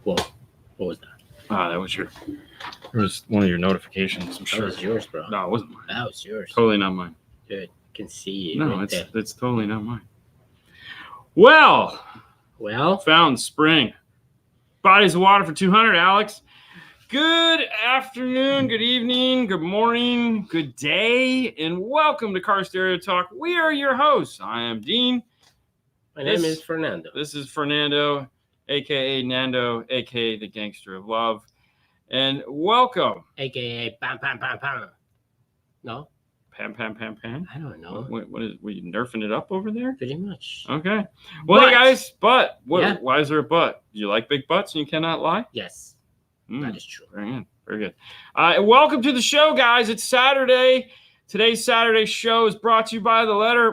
Whoa. What was that? Ah, that was it was one of your notifications, I'm sure. That was yours, bro. No, it wasn't mine. That was yours. Totally not mine. Dude, I can see it. No, right there. it's totally not mine. Well, Well, found spring. Bodies of water for 200, Alex. Good afternoon, good evening, good morning, good day, and welcome to Car Stereo Talk. We are your hosts. I am Dean. my name is Fernando. This is Fernando, a.k.a. Nando, a.k.a. the Gangster of Love. And welcome. AKA Pam Pam Pam Pam. No? Pam, pam, pam, pam. I don't know. What is, were you nerfing it up over there? Pretty much. Okay. Well, hey guys, but what? Yeah. Why is there a but? Do you like big butts and you cannot lie? Yes, Mm, that is true. very good. Very good. Welcome to the show, guys. It's Saturday. Today's Saturday show is brought to you by the letter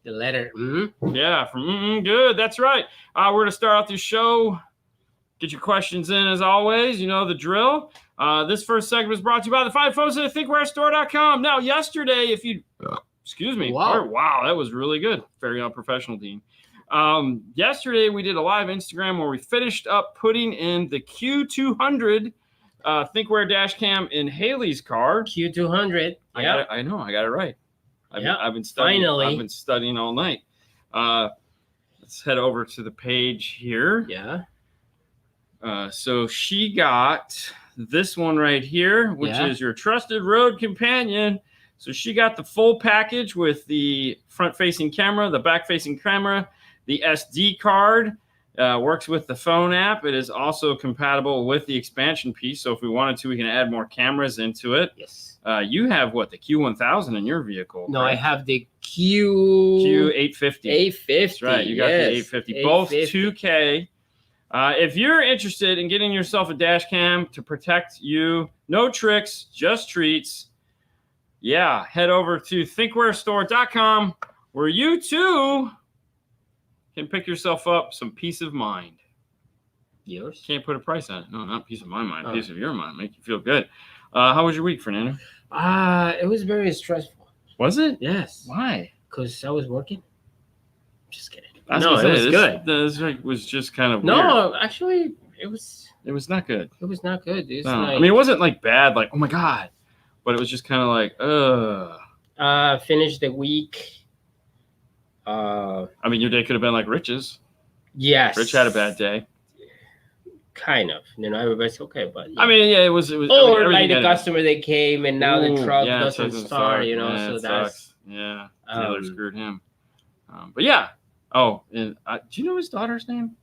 The letter Yeah, from good. That's right. We're going to start out this show. Get your questions in as always. You know the drill. This first segment is brought to you by the fine folks at thinkwarestore.com. Now, yesterday, if you... Excuse me. Wow. Wow, that was really good. Very unprofessional, Dean. Yesterday, we did a live Instagram where we finished up putting in the Q200 Thinkware dash cam in Haley's car. Q200. I know. I got it right. I've been studying. Finally. I've been studying all night. Let's head over to the page here. Yeah. So she got this one right here, which is your trusted road companion. So she got the full package with the front-facing camera, the back-facing camera, the SD card. Works with the phone app. It is also compatible with the expansion piece. So if we wanted to, we can add more cameras into it. Yes. You have what, the Q1000 in your vehicle? No, right? I have the Q850. 850. That's right. You got the 850. Both 2K. If you're interested in getting yourself a dash cam to protect you, no tricks, just treats. Yeah, head over to thinkwarestore.com where you too can pick yourself up some peace of mind. Yours? Can't put a price on it. No, not peace of my mind. Peace of your mind. Make you feel good. How was your week, Fernando? It was very stressful. Was it? Yes. Why? Because I was working. Just kidding. It was good. This was just kind of weird. No, actually, it was not good. It was not good. It's No. like, I mean, it wasn't like bad, like, oh my God. But it was just kind of like, finished the week. I mean, your day could have been like Rich's. Yes. Rich had a bad day. Kind of. You know, everybody's okay, but yeah. I mean, yeah, it was. Or I mean, like the customer that came and now the truck doesn't doesn't start, you know, Yeah, so it that's sucks. Yeah, Taylor screwed him. But yeah. Oh, and do you know his daughter's name?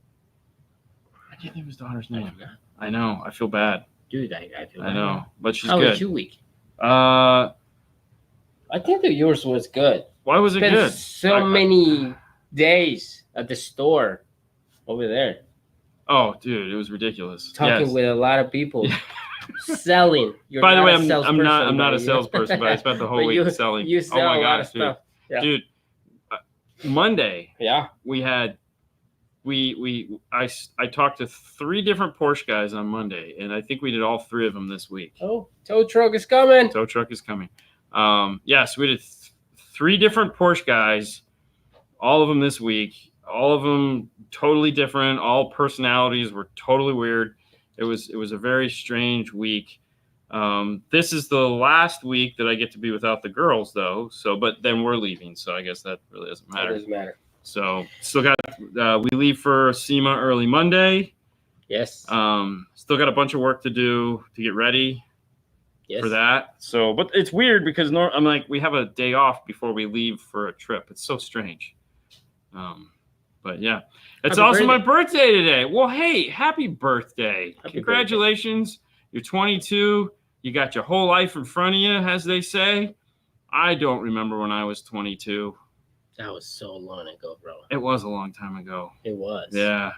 I can't think of his daughter's name. I know. I feel bad. Dude, I feel bad. I know, but she's How good. was your week? I think that yours was good. Why was it Spent good? so many days at the store over there. Oh, dude, it was ridiculous. Talking with a lot of people. Selling. By the way, I'm not a salesperson, but I spent the whole week selling. You sell oh my a lot gosh, of stuff. Yeah. Dude, Monday. Yeah. We had I talked to 3 different Porsche guys on Monday, and I think we did all 3 of them this week. Oh, tow truck is coming. Tow truck is coming. Yes, we did 3 different Porsche guys, all of them this week. All of them totally different. All personalities were totally weird. It was a very strange week. This is the last week that I get to be without the girls, though. So, but then we're leaving, so I guess that really doesn't matter. It doesn't matter. So, still got we leave for SEMA early Monday. Yes. Still got a bunch of work to do to get ready for that. So, but it's weird because I'm like, we have a day off before we leave for a trip. It's so strange. But yeah, it's also my birthday today. Well, hey, happy birthday. Congratulations. You're 22. You got your whole life in front of you, as they say. I don't remember when I was 22. That was so long ago, bro. It was a long time ago. It was. Yeah.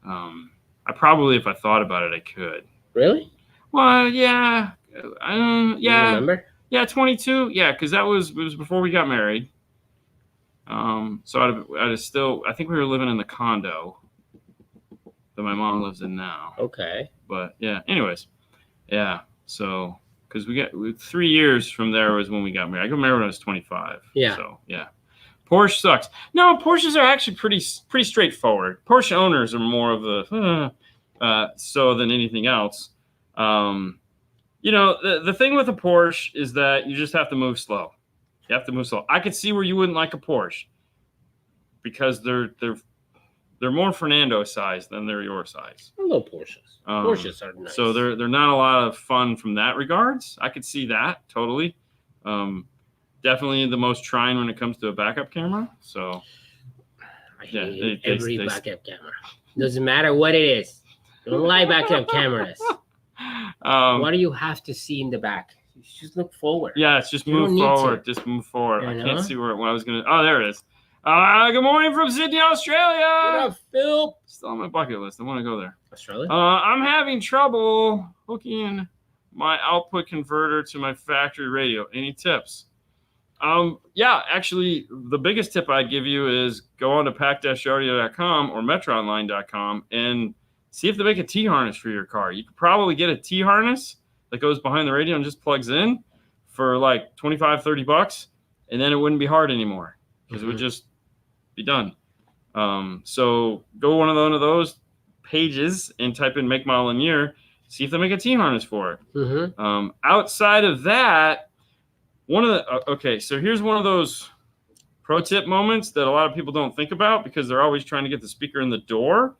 I probably, if I thought about it, I could. Really? Well, yeah. Yeah. You remember? Yeah, 22. Yeah, because it was before we got married. So I'd have still, I think we were living in the condo that my mom lives in now. Okay. But yeah, anyways. Yeah. So, because 3 years from there was when we got married. I got married when I was 25. Yeah. So, yeah. Porsche sucks. No, Porsches are actually pretty straightforward. Porsche owners are more of the so than anything else. You know, the thing with a Porsche is that you just have to move slow. You have to move slow. I could see where you wouldn't like a Porsche because they're more Fernando size than they're your size. I love Porsches. Porsches are nice. So they're not a lot of fun from that regards. I could see that totally. Definitely the most trying when it comes to a backup camera. So I hate every backup camera. Doesn't matter what it is. Don't like backup cameras. What do you have to see in the back? You just look forward. Yeah, it's just move forward. Just move forward. I can't see where I was gonna. Oh, there it is. Good morning from Sydney, Australia. What up, Phil? Still on my bucket list. I want to go there. Australia? I'm having trouble hooking my output converter to my factory radio. Any tips? Yeah, actually, the biggest tip I'd give you is go on to pack-audio.com or metroonline.com and see if they make a T-harness for your car. You could probably get a T-harness that goes behind the radio and just plugs in for like $25-30, and then it wouldn't be hard anymore because it would just be done. So go one of those pages and type in make, model, and year. See if they make a T-harness for it. Outside of that, so here's one of those pro tip moments that a lot of people don't think about because they're always trying to get the speaker in the door.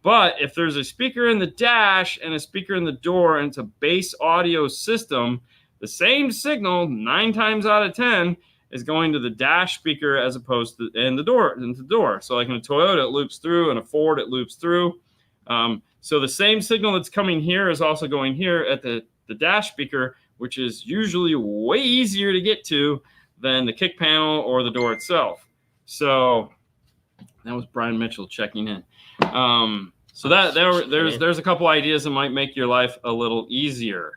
But if there's a speaker in the dash and a speaker in the door and it's a base audio system, the same signal 9 times out of 10 is going to the dash speaker as opposed to into the door. So like in a Toyota, it loops through, and a Ford, it loops through. So the same signal that's coming here is also going here at the dash speaker, which is usually way easier to get to than the kick panel or the door itself. So that was Brian Mitchell checking in. So there's a couple ideas that might make your life a little easier.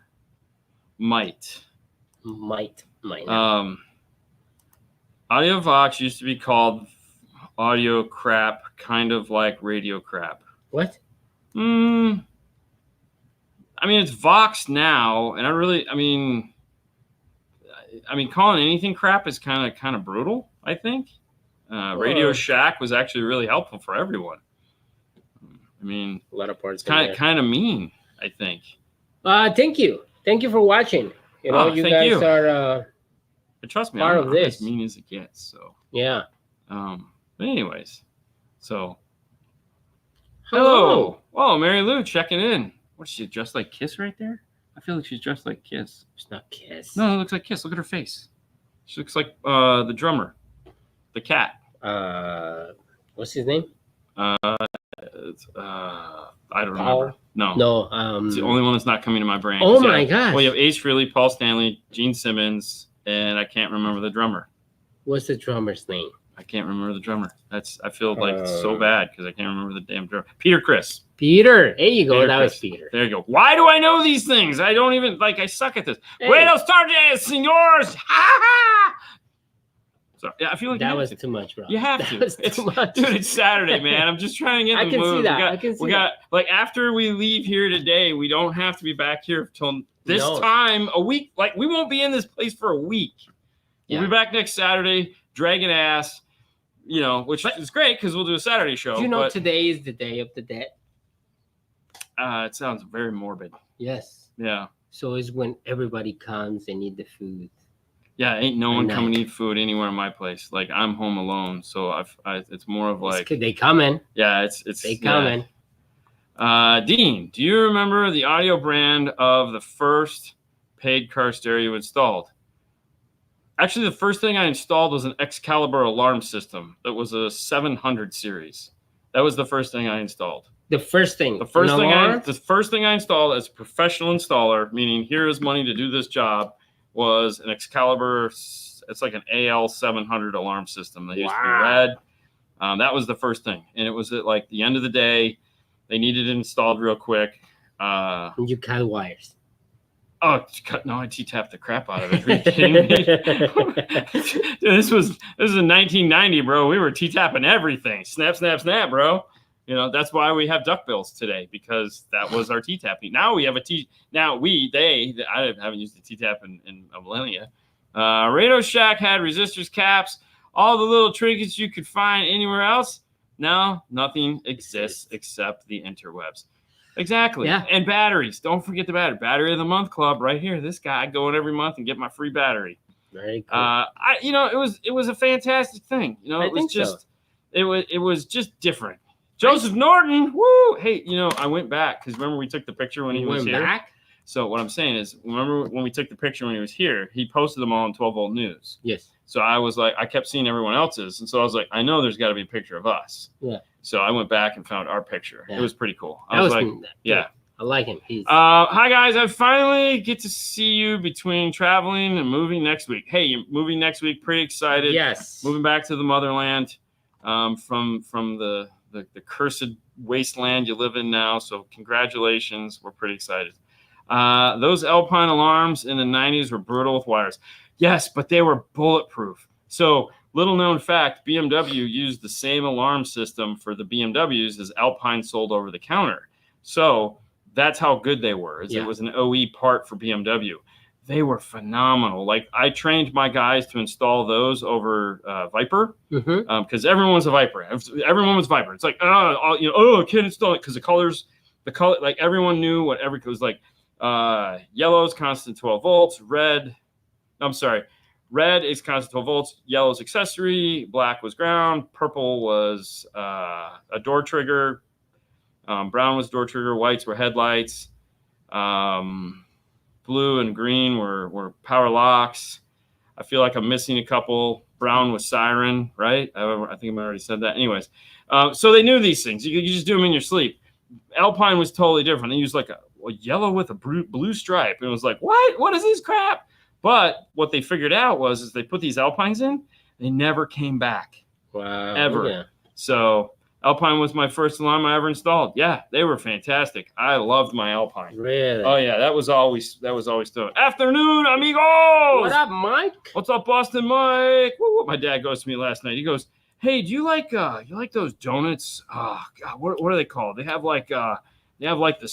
Might not. Audio Vox used to be called audio crap, kind of like radio crap. What? I mean, it's Vox now, and I mean, calling anything crap is kind of brutal, I think. Radio Shack was actually really helpful for everyone. I mean, a lot of parts. Kind of mean, I think. Thank you for watching. You know, you guys are. Trust me, I'm as mean as it gets. So yeah. But anyways, so hello. Oh, Mary Lou checking in. What's she dressed like Kiss right there? I feel like she's dressed like Kiss. It's not Kiss. No, it looks like Kiss. Look at her face. She looks like the drummer, the cat. What's his name? I don't remember. No. It's the only one that's not coming to my brain. Oh my gosh. Well, you have Ace Frehley, Paul Stanley, Gene Simmons, and I can't remember the drummer. What's the drummer's name? I can't remember the drummer. I feel like so bad because I can't remember the damn drummer. Peter Criss. There you go. That was Peter. There you go. Why do I know these things? I don't even I suck at this. Hey. Buenos tardes, senors. Ha ha. So yeah, I feel like that was too much, bro. You have to. It's too much. Dude, it's Saturday, man. I'm just trying to get in the mood. I can see that. Like after we leave here today, we don't have to be back here till this time a week. Like we won't be in this place for a week. We'll be back next Saturday, dragging ass. You know, which is great because we'll do a Saturday show. Do you know today is the Day of the Dead? It sounds very morbid. Yes. Yeah. So it's when everybody comes and eat the food. Yeah, ain't no one coming to eat food anywhere in my place. Like I'm home alone, so it's more of like they coming. Yeah, it's they coming. Dean, do you remember the audio brand of the first paid car stereo installed? Actually, the first thing I installed was an Excalibur alarm system. It was a 700 series. That was the first thing I installed. The first thing I installed as a professional installer, meaning here is money to do this job, was an Excalibur. It's like an AL 700 alarm system that used to be red. That was the first thing, and it was at like the end of the day. They needed it installed real quick. You cut wires. Oh no! I T-tapped the crap out of it. Are you kidding me? Dude, this was in 1990, bro. We were T-tapping everything. Snap, snap, snap, bro. You know, that's why we have duckbills today, because that was our T-tapping. Now we have a T. Now I haven't used the T-tap in a millennia. Radio Shack had resistors caps. all the little trinkets you could find anywhere else. No, nothing exists except the interwebs. Exactly. Yeah. And batteries. Don't forget the battery. Battery of the month club right here. This guy, I go in every month and get my free battery. Very cool. It was a fantastic thing. You know, it was just different. Joseph Norton, woo! Hey, you know, I went back because remember we took the picture when he was here. Back? So what I'm saying is, remember when we took the picture when he was here, he posted them all on 12 Volt News. Yes. So I was like, I kept seeing everyone else's, and so I was like, I know there's got to be a picture of us. Yeah. So I went back and found our picture. Yeah. It was pretty cool. I was like, yeah. I like him. Hi guys, I finally get to see you between traveling and moving next week. Hey, you're moving next week. Pretty excited. Yes. Moving back to the motherland, from the cursed wasteland you live in now. So congratulations. We're pretty excited. Those Alpine alarms in the 90s were brutal with wires. Yes, but they were bulletproof. So little known fact, BMW used the same alarm system for the BMWs as Alpine sold over the counter. So that's how good they were. It was an OE part for BMW. They were phenomenal. Like I trained my guys to install those over Viper because everyone's a Viper. Everyone was Viper. It's like, I can't install it because the color, like everyone knew what it was like. Yellow is constant 12 volts. Red is constant 12 volts. Yellow is accessory. Black was ground. Purple was a door trigger. Brown was door trigger. Whites were headlights. Blue and green were power locks. I feel like I'm missing a couple. Brown was siren, right? I think I already said that. Anyways, so they knew these things. You just do them in your sleep. Alpine was totally different. They used like a yellow with a blue stripe. And it was like, what is this crap? But what they figured out is they put these Alpines in, they never came back. Wow. Ever. Yeah. So Alpine was my first alarm I ever installed. Yeah, they were fantastic. I loved my Alpine. Really? Oh yeah, that was always doing. Afternoon, amigos. What up, Mike? What's up, Boston Mike? Woo. My dad goes to me last night. He goes, "Hey, do you like those donuts? Oh God, what are they called? They have like the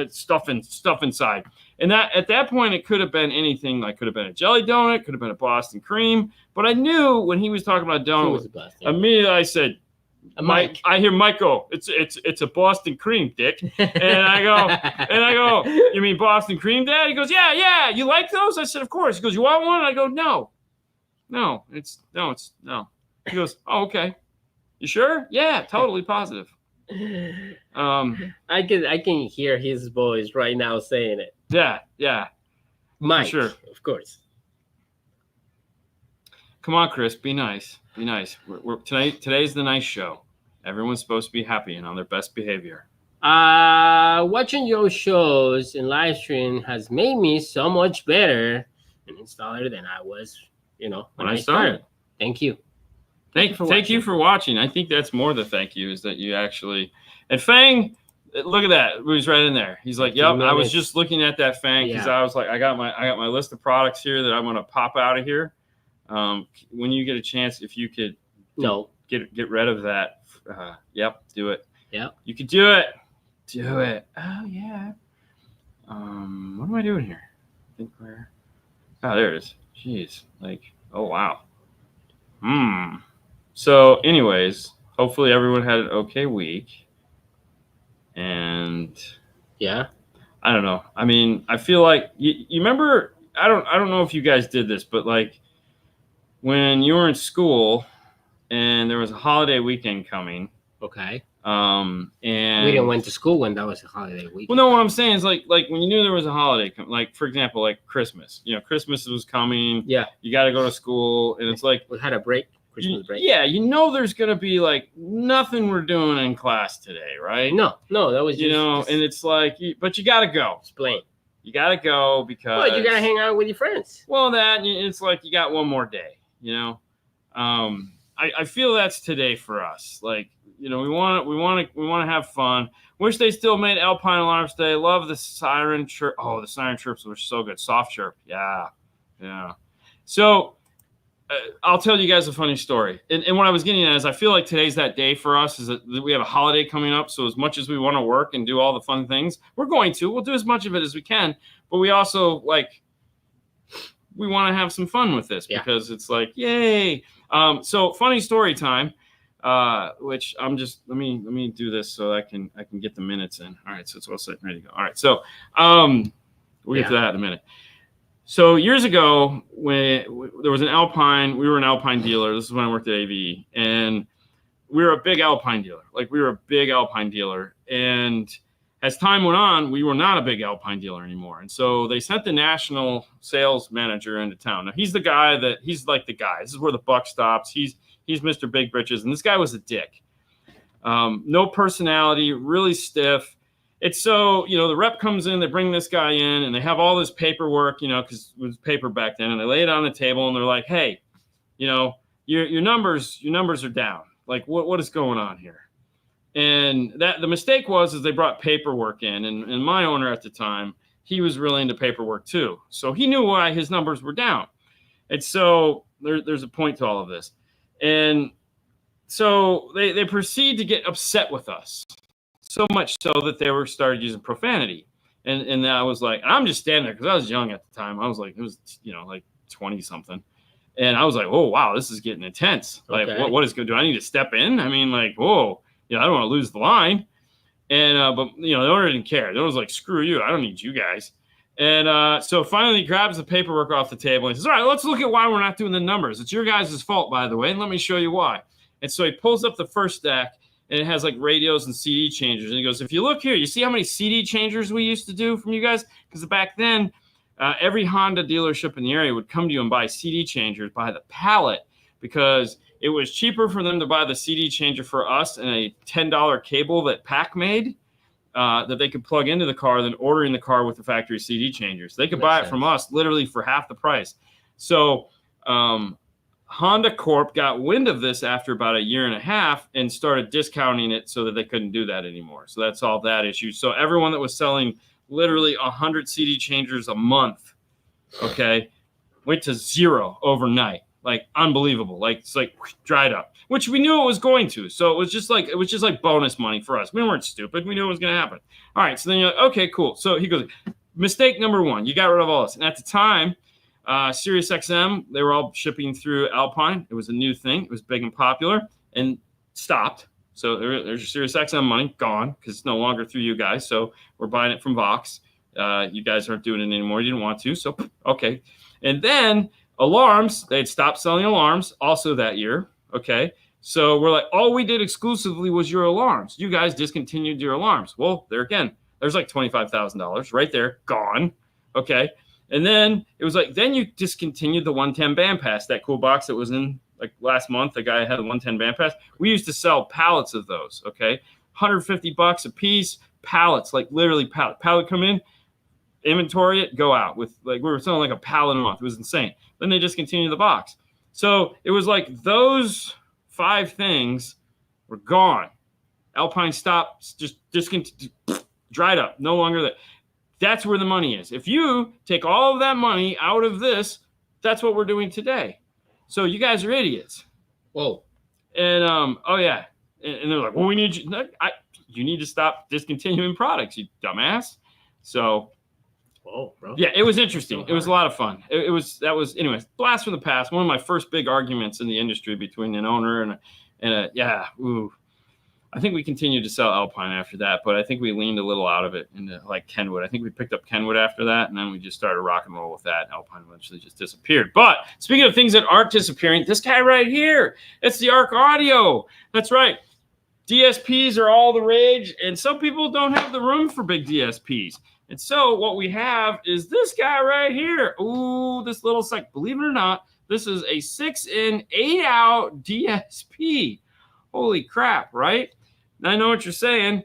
stuff inside." And that at that point it could have been anything. Like could have been a jelly donut, could have been a Boston cream. But I knew when he was talking about donut, immediately I said, Mike. I hear Mike go, it's a Boston cream, Dick. And I go, you mean Boston cream, Dad? He goes, yeah. You like those? I said, of course. He goes, you want one? I go, no. He goes, oh, okay. You sure? Yeah, totally positive. I can hear his voice right now saying it. Yeah. Mike, sure, of course. Come on, Chris, be nice. Today's the nice show. Everyone's supposed to be happy and on their best behavior. Watching your shows and live stream has made me so much better an installer than I was, when I started. Thank you. Thank you for watching. I think that's more the thank you is that you actually. And Fang, look at that. He was right in there. He's like, "Yep, I was just looking at that, Fang, because I was like, I got my list of products here that I'm going to pop out of here. When you get a chance, if you could get rid of that, do it. Yep, you could do it. Do it. Oh yeah. What am I doing here? I think there it is. Jeez, oh wow. So, anyways, hopefully everyone had an okay week. And I don't know. I mean, I feel like you remember. I don't know if you guys did this, but like when you were in school and there was a holiday weekend coming. Okay. And we didn't went to school when that was a holiday weekend. Well, no, what I'm saying is like when you knew there was a holiday, like for example, like Christmas. Christmas was coming. Yeah. You got to go to school, and it's like we had a break. Christmas break. Yeah, there's gonna be like nothing we're doing in class today, right? No, that was just, and it's like, but you gotta go. Explain. You gotta go because. Well, you gotta hang out with your friends. Well, it's like you got one more day. I feel that's today for us. Like we want to have fun. Wish they still made Alpine alarms today. Love the siren chirp. Oh, the siren chirps were so good. Soft chirp. Yeah. So. I'll tell you guys a funny story. And what I was getting at is I feel like today's that day for us is that we have a holiday coming up. So as much as we want to work and do all the fun things, we'll do as much of it as we can. But we also we want to have some fun with this because it's like, yay. So funny story time, which I'm just, let me do this so I can get the minutes in. All right. So it's all set and ready to go. All right. So, we'll get to that in a minute. So years ago, when there was an Alpine, we were an Alpine dealer. This is when I worked at AV, and we were a big Alpine dealer. And as time went on, we were not a big Alpine dealer anymore. And so they sent the national sales manager into town. Now he's the guy he's like the guy. This is where the buck stops. He's Mr. Big Britches. And this guy was a dick. No personality, really stiff. It's so, the rep comes in, they bring this guy in, and they have all this paperwork, because it was paper back then, and they lay it on the table, and they're like, hey, your numbers are down. Like, what is going on here? And that the mistake was they brought paperwork in, and my owner at the time, he was really into paperwork too. So he knew why his numbers were down. And so there's a point to all of this. And so they proceed to get upset with us. So much so that they started using profanity. And I was like, I'm just standing there because I was young at the time. I was like, it was, like 20 something. And I was like, oh, wow, this is getting intense. Like, what is going to do? I need to step in? I mean, like, whoa, I don't want to lose the line. And, but, the owner didn't care. The owner was like, screw you. I don't need you guys. And so finally he grabs the paperwork off the table and he says, all right, let's look at why we're not doing the numbers. It's your guys' fault, by the way. And let me show you why. And so he pulls up the first stack. And it has like radios and CD changers. And he goes, if you look here, you see how many CD changers we used to do from you guys? Because back then, every Honda dealership in the area would come to you and buy CD changers by the pallet because it was cheaper for them to buy the CD changer for us and a $10 cable that Pack made that they could plug into the car than ordering the car with the factory CD changers. They could buy it from us literally for half the price. So Honda Corp got wind of this after about a year and a half and started discounting it so that they couldn't do that anymore. So that solved that issue. So everyone that was selling literally 100 CD changers a month, went to zero overnight. Like unbelievable. Like it's like dried up, which we knew it was going to. So it was just like bonus money for us. We weren't stupid. We knew it was going to happen. All right. So then you're like, okay, cool. So he goes, mistake number one, you got rid of all this. And at the time, Sirius XM, they were all shipping through Alpine. It was a new thing. It was big and popular and stopped. So there's your Sirius XM money gone because it's no longer through you guys. So we're buying it from Vox. You guys aren't doing it anymore. You didn't want to. So, okay. And then alarms, they'd stopped selling alarms also that year. Okay. So we're like, all we did exclusively was your alarms. You guys discontinued your alarms. Well, there again, there's like $25,000 right there, gone. Okay. And then it was like, then you discontinued the 110 bandpass, that cool box that was in like last month. The guy had a 110 bandpass. We used to sell pallets of those. Okay. $150 a piece, pallets, like literally pallet come in, inventory it, go out with like, we were selling like a pallet a month. It was insane. Then they discontinued the box. So it was like those 5 things were gone. Alpine stopped, just discontinued, dried up, no longer there. That's where the money is. If you take all of that money out of this, that's what we're doing today. So you guys are idiots. Whoa. And oh yeah. And they're like, well, we need you. You need to stop discontinuing products, you dumbass. So, whoa, bro. Yeah, it was interesting. It was a lot of fun. Anyways, blast from the past. One of my first big arguments in the industry between an owner and I think we continued to sell Alpine after that, but I think we leaned a little out of it into like Kenwood. I think we picked up Kenwood after that, and then we just started rock and roll with that. Alpine eventually just disappeared. But speaking of things that aren't disappearing, this guy right here, it's the Arc Audio. That's right. DSPs are all the rage, and some people don't have the room for big DSPs. And so what we have is this guy right here. Ooh, this little believe it or not, this is a 6-in, 8-out DSP. Holy crap, right? Now I know what you're saying.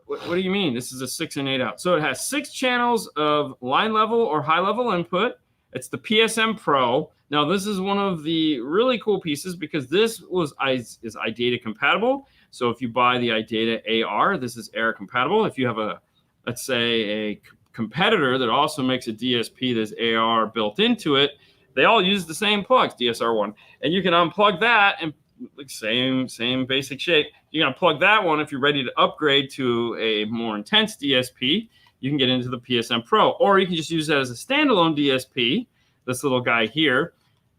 What do you mean? This is a 6-in, 8-out. So it has 6 channels of line level or high level input. It's the PSM Pro. Now this is one of the really cool pieces because this is iData compatible. So if you buy the iData AR, this is AR compatible. If you have let's say a competitor that also makes a DSP that's AR built into it, they all use the same plugs, DSR1, and you can unplug that and like same basic shape. You're gonna plug that one if you're ready to upgrade to a more intense DSP. You can get into the PSM Pro, or you can just use that as a standalone DSP. this little guy here.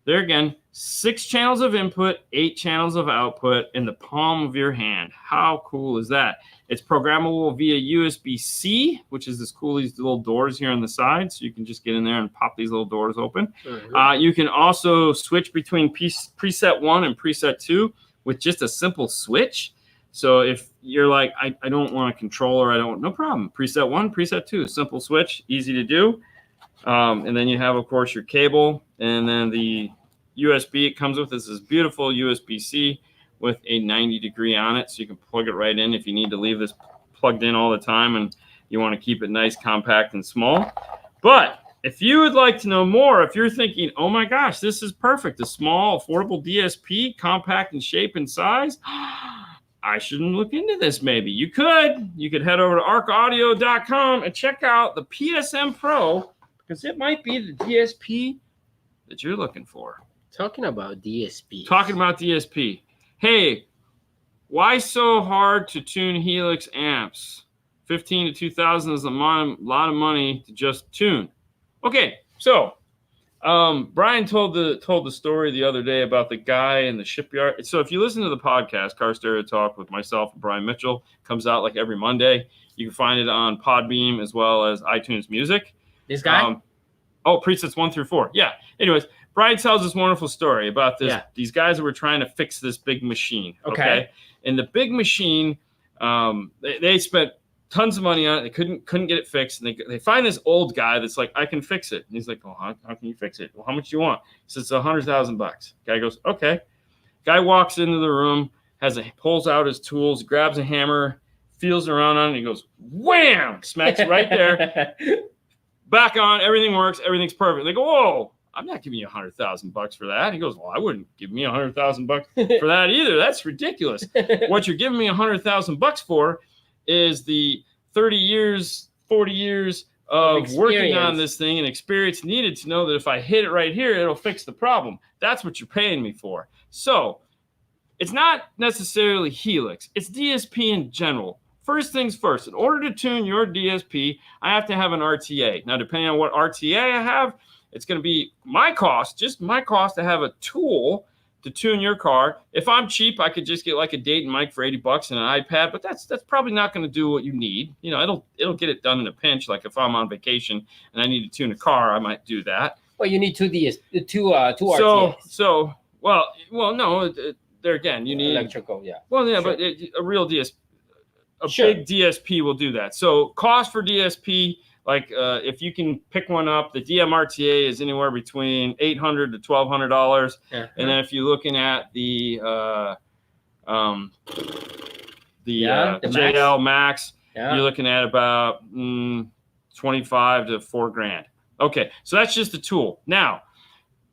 There again, 6 channels of input, 8 channels of output in the palm of your hand. How cool is that? It's programmable via USB-C, which is this cool, these little doors here on the side. So you can just get in there and pop these little doors open. You can also switch between preset 1 and preset 2 with just a simple switch. So if you're like, I don't want a controller, no problem. Preset 1, preset 2, simple switch, easy to do. And then you have, of course, your cable, and then the USB it comes with is this beautiful USB-C with a 90-degree on it, so you can plug it right in if you need to leave this plugged in all the time and you want to keep it nice, compact, and small. But if you would like to know more, if you're thinking, oh my gosh, this is perfect, a small, affordable DSP, compact in shape and size, I shouldn't look into this maybe. You could head over to arcaudio.com and check out the PSM Pro, because it might be the DSP that you're looking for. Talking about DSP. Hey, why so hard to tune Helix amps? 15 to 2,000 is a lot of money to just tune. Okay, so Brian told the story the other day about the guy in the shipyard. So if you listen to the podcast, Car Stereo Talk with myself and Brian Mitchell, comes out like every Monday. You can find it on Podbeam as well as iTunes Music. This guy? Presets 1 through 4. Yeah. Anyways, Brian tells this wonderful story about this. Yeah. These guys that were trying to fix this big machine. Okay. And the big machine, they spent tons of money on it. They couldn't get it fixed. And they find this old guy that's like, I can fix it. And he's like, well, how can you fix it? Well, how much do you want? He says, $100,000. Guy goes, okay. Guy walks into the room, pulls out his tools, grabs a hammer, feels around on it, and he goes, wham! Smacks it right there. Back on, everything works, everything's perfect. They go, whoa, I'm not giving you $100,000 for that. He goes, well, I wouldn't give me $100,000 for that either. That's ridiculous. What you're giving me $100,000 for is the 30 years, 40 years of working on this thing and experience needed to know that if I hit it right here, it'll fix the problem. That's what you're paying me for. So it's not necessarily Helix. It's DSP in general. First things first, in order to tune your DSP, I have to have an RTA. Now, depending on what RTA I have, it's going to be just my cost to have a tool to tune your car. If I'm cheap, I could just get like a Dayton mic for $80 and an iPad, but that's probably not going to do what you need. You know, it'll get it done in a pinch. Like if I'm on vacation and I need to tune a car, I might do that. Well, you need two RTAs. No. There again, you need electrical. Yeah. Well, yeah, sure. But a real DSP. Big DSP will do that. So cost for DSP, like if you can pick one up, the DMRTA is anywhere between $800 to $1,200. Yeah. And then if you're looking at the JL Max, you're looking at about $25 to $4,000. Okay, so that's just a tool. Now,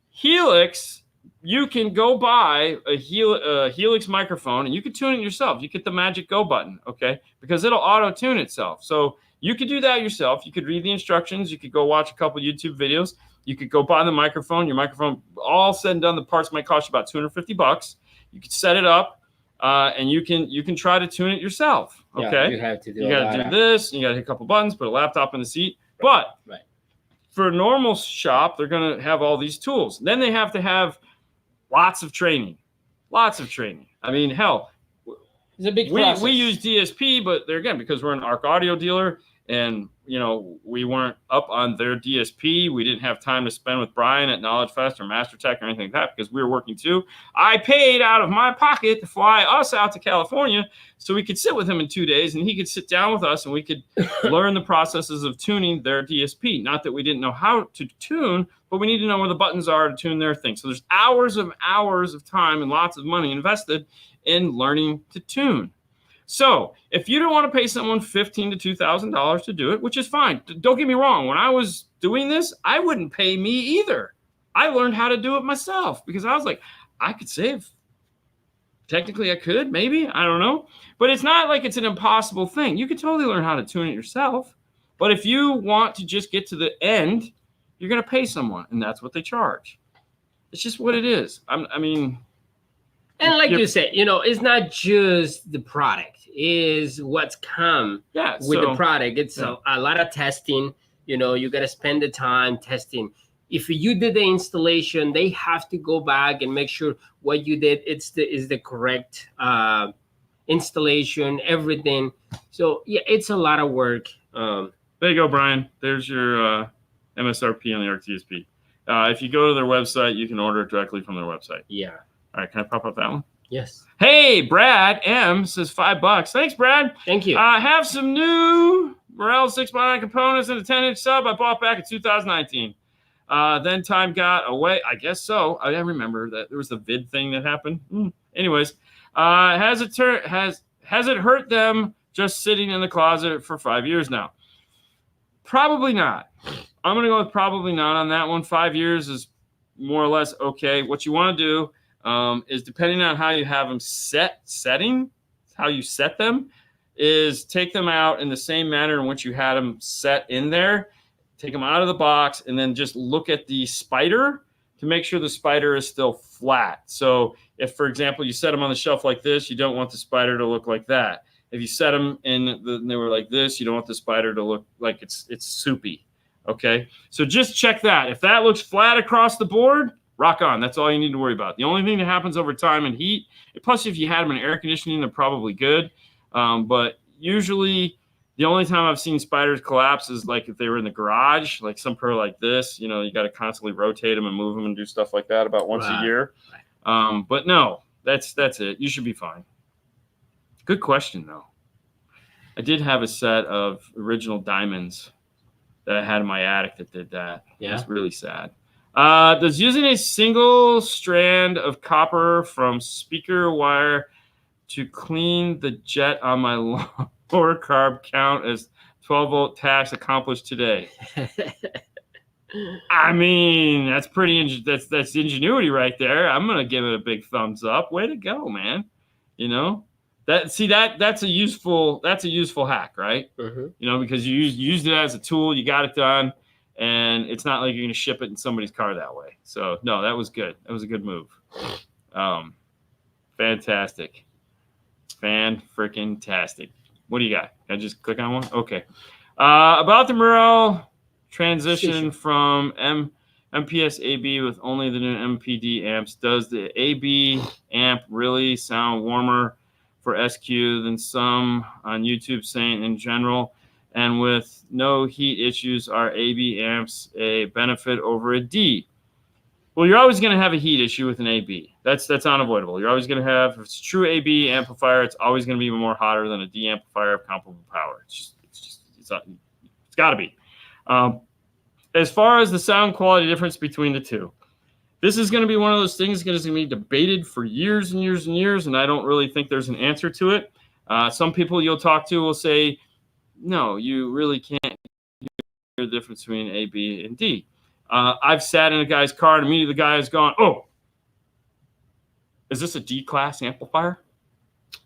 Helix. You can go buy a Helix microphone and you can tune it yourself. You get the Magic Go button, okay? Because it'll auto-tune itself. So you could do that yourself. You could read the instructions. You could go watch a couple YouTube videos. You could go buy the microphone. Your microphone, all said and done, the parts might cost you about $250. You could set it up and you can try to tune it yourself, okay? Yeah, you got to do this. You got to hit a couple buttons, put a laptop in the seat. But for a normal shop, they're going to have all these tools. Then they have to have lots of training. I mean, hell, it's a big process. We use DSP, but there again, because we're an Arc Audio dealer and, you know, we weren't up on their DSP. We didn't have time to spend with Brian at Knowledge Fest or MasterTech or anything like that because we were working too. I paid out of my pocket to fly us out to California so we could sit with him in 2 days and he could sit down with us and we could learn the processes of tuning their DSP. Not that we didn't know how to tune, but we need to know where the buttons are to tune their thing. So there's hours of time and lots of money invested in learning to tune. So if you don't want to pay someone $1,500 to $2,000 to do it, which is fine. Don't get me wrong. When I was doing this, I wouldn't pay me either. I learned how to do it myself because I was like, I could save. Technically, I could, maybe. I don't know. But it's not like it's an impossible thing. You could totally learn how to tune it yourself. But if you want to just get to the end, you're going to pay someone, and that's what they charge. It's just what it is. I mean... And like you said, you know, it's not just the product, is what's come with the product. It's a lot of testing. You know, you got to spend the time testing. if you did the installation, they have to go back and make sure what you did is the correct installation, everything. So yeah, it's a lot of work. There you go, Brian. There's your MSRP on the Arc DSP. If you go to their website, you can order it directly from their website. Yeah. All right, can I pop up that one? Yes. Hey, Brad M says $5. Thanks, Brad. Thank you. I have some new Morel 6x9 components and a 10-inch sub I bought back in 2019. Then time got away. I guess so. I remember that there was the vid thing that happened. Anyways, has it hurt them just sitting in the closet for 5 years now? Probably not. I'm going to go with probably not on that one. 5 years is more or less okay. What you want to do is, depending on how you have them how you set them, is take them out in the same manner in which you had them set in there. Take them out of the box and then just look at the spider to make sure the spider is still flat. So if, for example, you set them on the shelf like this, you don't want the spider to look like that. If you set them and they were like this, you don't want the spider to look like it's soupy. Okay, so just check that. If that looks flat across the board, rock on. That's all you need to worry about. The only thing that happens over time in heat, plus if you had them in air conditioning, they're probably good. But usually the only time I've seen spiders collapse is like if they were in the garage, like some pair like this. You know, you got to constantly rotate them and move them and do stuff like that about once a year. But no, that's it. You should be fine. Good question, though. I did have a set of original diamonds that I had in my attic that did that. Yeah. It's really sad. Does using a single strand of copper from speaker wire to clean the jet on my lower carb count as 12-volt tax accomplished today? I mean, that's pretty. That's ingenuity right there. I'm gonna give it a big thumbs up. Way to go, man. You know. That's a useful hack, right? You know, because you used it as a tool, you got it done, and it's not like you're going to ship it in somebody's car that way. So no, that was good. That was a good move. Fantastic, fan-freaking-tastic. What do you got? Can I just click on one? Okay. About the Morel transition from MPS AB with only the new MPD amps. Does the AB amp really sound warmer for SQ than some on YouTube saying in general? And with no heat issues, are AB amps a benefit over a D? Well, you're always going to have a heat issue with an AB. That's unavoidable. You're always going to have, if it's a true AB amplifier, it's always going to be more hotter than a D amplifier of comparable power. It's got to be. As far as the sound quality difference between the two, this is going to be one of those things that's going to be debated for years and years and years, and I don't really think there's an answer to it. Some people you'll talk to will say, no, you really can't hear the difference between A, B, and D. I've sat in a guy's car, and immediately the guy has gone, oh, is this a D-class amplifier?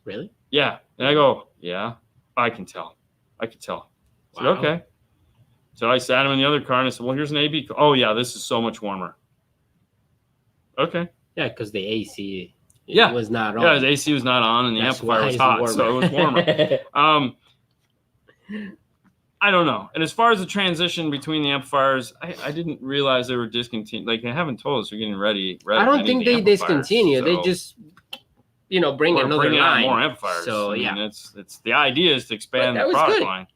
Really? Yeah. And I go, yeah, I can tell. I can tell. I said, okay. So I sat him in the other car, and I said, well, here's an AB. Oh, yeah, this is so much warmer. Okay. Yeah, because the AC was not on. Yeah, the AC was not on, and the amplifier was hot, so it was warmer. I don't know. And as far as the transition between the amplifiers, I didn't realize they were discontinued. Like, they haven't told us they're getting ready. I don't think they discontinue. So they just, bring another line. More amplifiers. So, I mean, it's the idea is to expand the product line.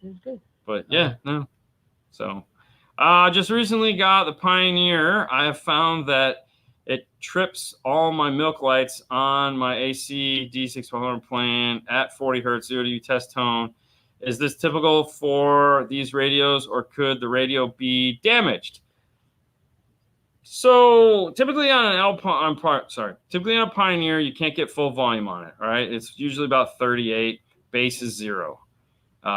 But yeah, no. So, just recently got the Pioneer. I have found that it trips all my milk lights on my AC D6500 plan at 40 hertz, 0 dB test tone. Is this typical for these radios, or could the radio be damaged? So typically on a Pioneer, you can't get full volume on it. All right, it's usually about 38. Bass is 0.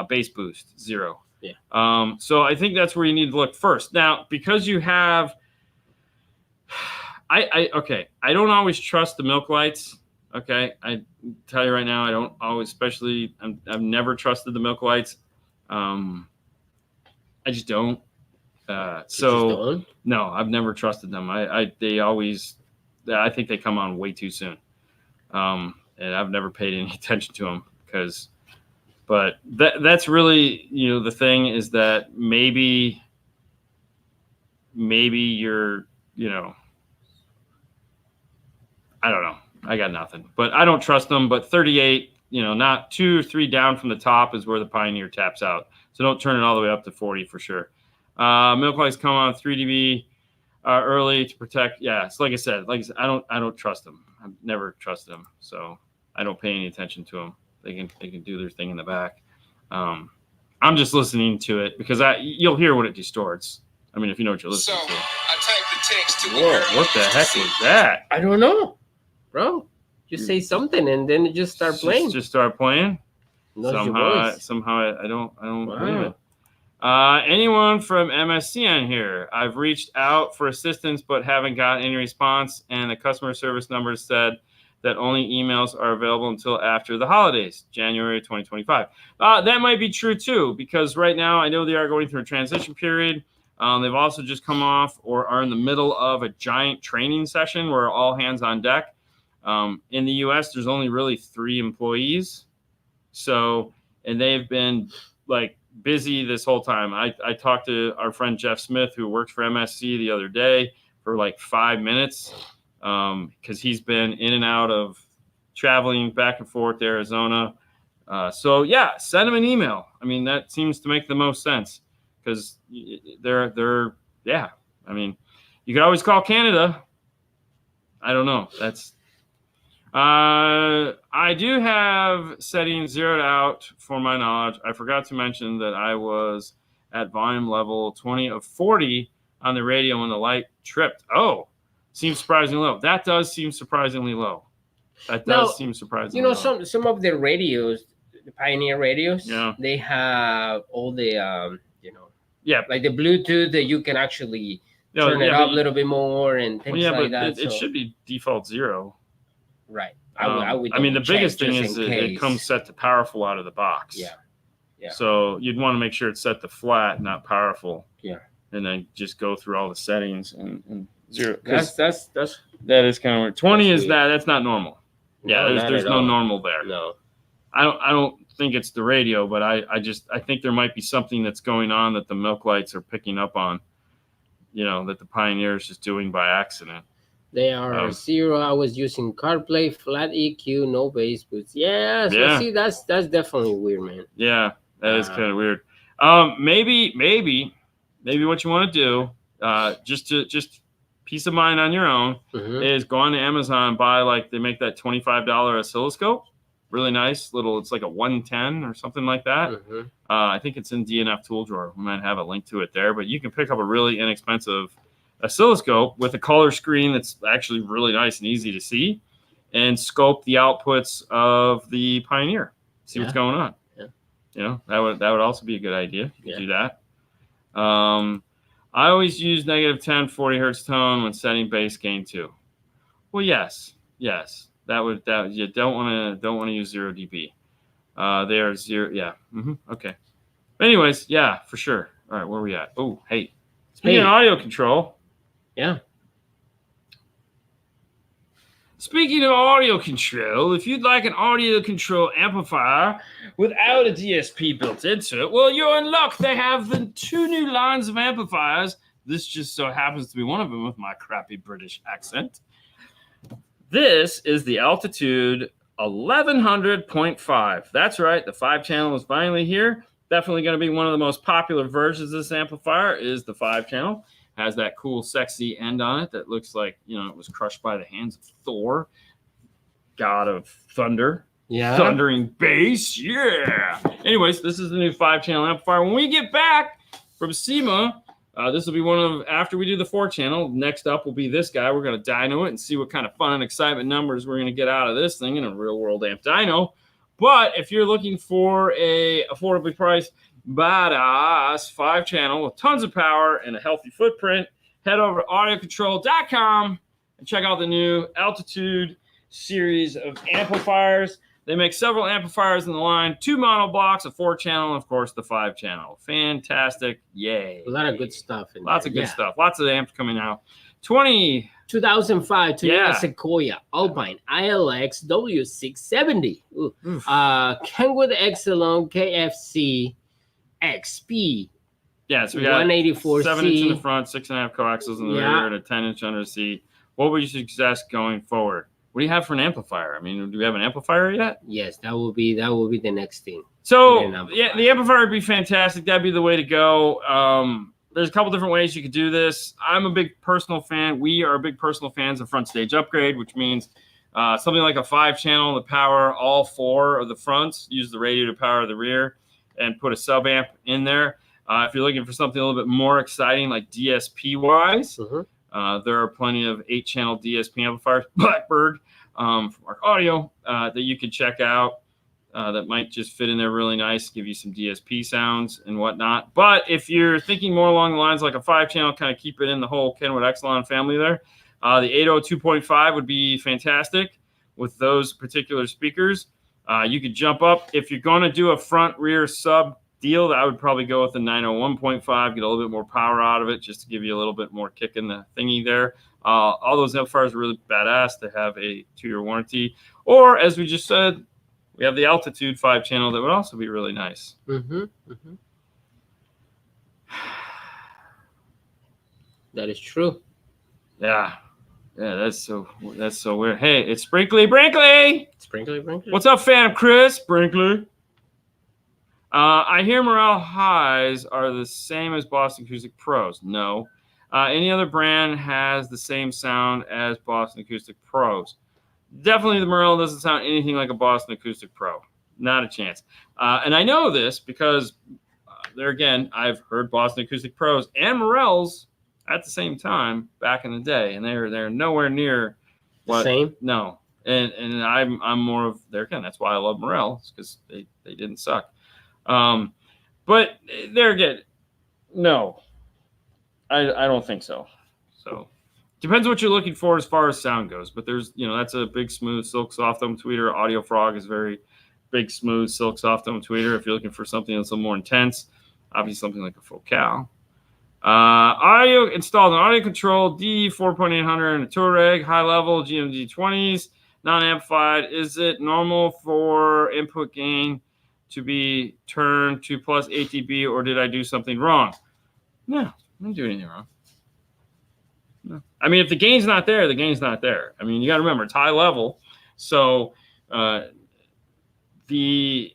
Bass boost 0. Yeah. So I think that's where you need to look first. Now, because you have, I don't always trust the milk lights. Okay, I tell you right now, I don't always, especially I've never trusted the milk lights. I just don't. No, I've never trusted them. I think they come on way too soon. And I've never paid any attention to them but that's really, the thing is that maybe maybe you're, I don't know. I got nothing, but I don't trust them. But 38, not 2 or 3 down from the top is where the Pioneer taps out. So don't turn it all the way up to 40 for sure. Milk lights come on 3 dB early to protect. Yeah, it's like I said, I don't trust them. I've never trusted them, so I don't pay any attention to them. They can do their thing in the back. I'm just listening to it because you'll hear what it distorts. I mean, if you know what you're listening to. I typed the text to Whoa, what the heck was that? I don't know, bro. Just say something and then it just start playing. Just start playing. Somehow I don't believe it. Anyone from MSC on here? I've reached out for assistance but haven't gotten any response, and the customer service number said that only emails are available until after the holidays, January 2025. That might be true too, because right now I know they are going through a transition period. They've also just come off or are in the middle of a giant training session where all hands on deck. In the US, there's only really 3 employees. So, and they've been like busy this whole time. I talked to our friend Jeff Smith, who works for MSC, the other day for like 5 minutes because he's been in and out of traveling back and forth to Arizona. So yeah, send him an email. I mean, that seems to make the most sense because they're yeah. I mean, you could always call Canada. I don't know. I do have settings zeroed out for my knowledge. I forgot to mention that I was at volume level 20 of 40 on the radio when the light tripped. Oh, seems surprisingly low. That does seem surprisingly low. Seem surprisingly low. Some of the radios, the Pioneer radios, yeah, they have all the like the Bluetooth that you can actually turn it up a little bit more and things like that. It should be default 0. Right. I mean, the biggest thing is it comes set to powerful out of the box. Yeah. So you'd want to make sure it's set to flat, not powerful. Yeah. And then just go through all the settings and 0. That is kind of weird. 20 is that's not normal. Yeah, there's no normal there. No. I don't think it's the radio, but I think there might be something that's going on that the milk lights are picking up on. That the Pioneer is just doing by accident. They are 0. I was using CarPlay, flat EQ, no bass boost. Yeah. See, that's definitely weird, man. Yeah, that is kind of weird. Maybe what you want to do, just peace of mind on your own, is go on to Amazon, buy they make that $25 oscilloscope. Really nice little. It's like a 110 or something like that. I think it's in DNF tool drawer. We might have a link to it there, but you can pick up a really inexpensive oscilloscope with a color screen that's actually really nice and easy to see, and scope the outputs of the Pioneer. See what's going on. Yeah. That would also be a good idea. You could do that. I always use -10 40 hertz tone when setting bass gain too. Well, yes. That you don't want to use 0 dB. They are 0. Yeah. Okay. But anyways, yeah, for sure. All right, where are we at? Oh, hey. Speaking of audio control. Yeah. Speaking of audio control, if you'd like an audio control amplifier without a DSP built into it, well, you're in luck. They have the 2 new lines of amplifiers. This just so happens to be one of them with my crappy British accent. This is the Altitude 1100.5. That's right. The 5-channel is finally here. Definitely going to be one of the most popular versions of this amplifier is the 5-channel. Has that cool, sexy end on it that looks like, it was crushed by the hands of Thor, god of thunder. Yeah. Thundering bass. Yeah. Anyways, this is the new 5-channel amplifier. When we get back from SEMA, this will be one of, after we do the 4-channel, next up will be this guy. We're going to dyno it and see what kind of fun and excitement numbers we're going to get out of this thing in a real-world amp dyno. But if you're looking for a affordably priced, badass 5-channel with tons of power and a healthy footprint, head over to AudioControl.com and check out the new Altitude series of amplifiers. They make several amplifiers in the line, 2 mono blocks, a 4-channel, and of course the 5-channel. Fantastic. Yay. A lot of good stuff. Lots of good stuff. Lots of amps coming out. 2005 Toyota Sequoia Alpine ILX W670. Kenwood Exelon KFC XP Yeah, so we got 184C. 7-inch in the front, 6.5 coaxials in the rear, and a 10-inch under the seat. What would you suggest going forward? What do you have for an amplifier? I mean, do we have an amplifier yet? Yes, that will be the next thing. So yeah, the amplifier would be fantastic. That'd be the way to go. There's a couple different ways you could do this. I'm a big personal fan. We are big personal fans of front stage upgrade, which means something like a 5-channel to power all 4 of the fronts. Use the radio to power the rear, and put a sub amp in there. If you're looking for something a little bit more exciting, like DSP wise, there are plenty of 8-channel DSP amplifiers, Blackbird from Arc Audio, that you could check out. That might just fit in there really nice, give you some DSP sounds and whatnot. But if you're thinking more along the lines like a 5-channel, kind of keep it in the whole Kenwood Exelon family there, the 802.5 would be fantastic with those particular speakers. You could jump up. If you're going to do a front-rear sub deal, I would probably go with the 901.5, get a little bit more power out of it just to give you a little bit more kick in the thingy there. All those amplifiers are really badass. They have a 2-year warranty. Or, as we just said, we have the Altitude 5-channel that would also be really nice. That is true. Yeah. Yeah, that's so weird. Hey, it's Sprinkly Brinkley. What's up, Phantom Chris? Brinkley. I hear Morel highs are the same as Boston Acoustic Pros. No. Any other brand has the same sound as Boston Acoustic Pros. Definitely the Morel doesn't sound anything like a Boston Acoustic Pro. Not a chance. And I know this because, there again, I've heard Boston Acoustic Pros and Morels at the same time back in the day, and they're nowhere near what. Same? No. And I'm more of, there again, that's why I love Morel, because they didn't suck. But there again, no, I don't think so. So depends what you're looking for as far as sound goes. But there's, that's a big, smooth, silk, soft dome tweeter. Audio Frog is very big, smooth, silk, soft dome tweeter. If you're looking for something that's a little more intense, obviously something like a Focal. Audio installed an AudioControl D4800 and a Touareg, high level GMD 20s, non-amplified. Is it normal for input gain to be turned to plus 8 dB, or did I do something wrong? No, I didn't do anything wrong. No. I mean, if the gain's not there, the gain's not there. I mean, you got to remember, it's high level. So the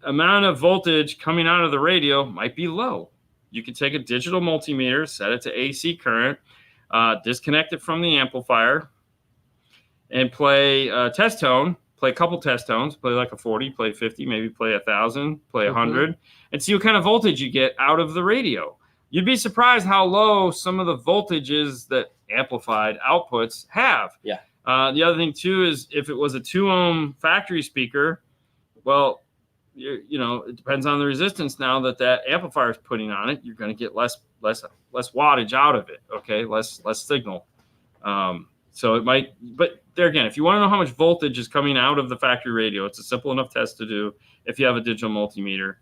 amount of voltage coming out of the radio might be low. You can take a digital multimeter, set it to AC current, disconnect it from the amplifier, and play a test tone. Play a couple test tones, play like a 40, play 50, maybe play 1,000, play 100, and see what kind of voltage you get out of the radio. You'd be surprised how low some of the voltages that amplified outputs have. Yeah. The other thing, too, is if it was a 2-ohm factory speaker, well, it depends on the resistance now that amplifier is putting on it. You're going to get less wattage out of it, okay? Less signal. So it might, but there again, if you want to know how much voltage is coming out of the factory radio, it's a simple enough test to do. If you have a digital multimeter,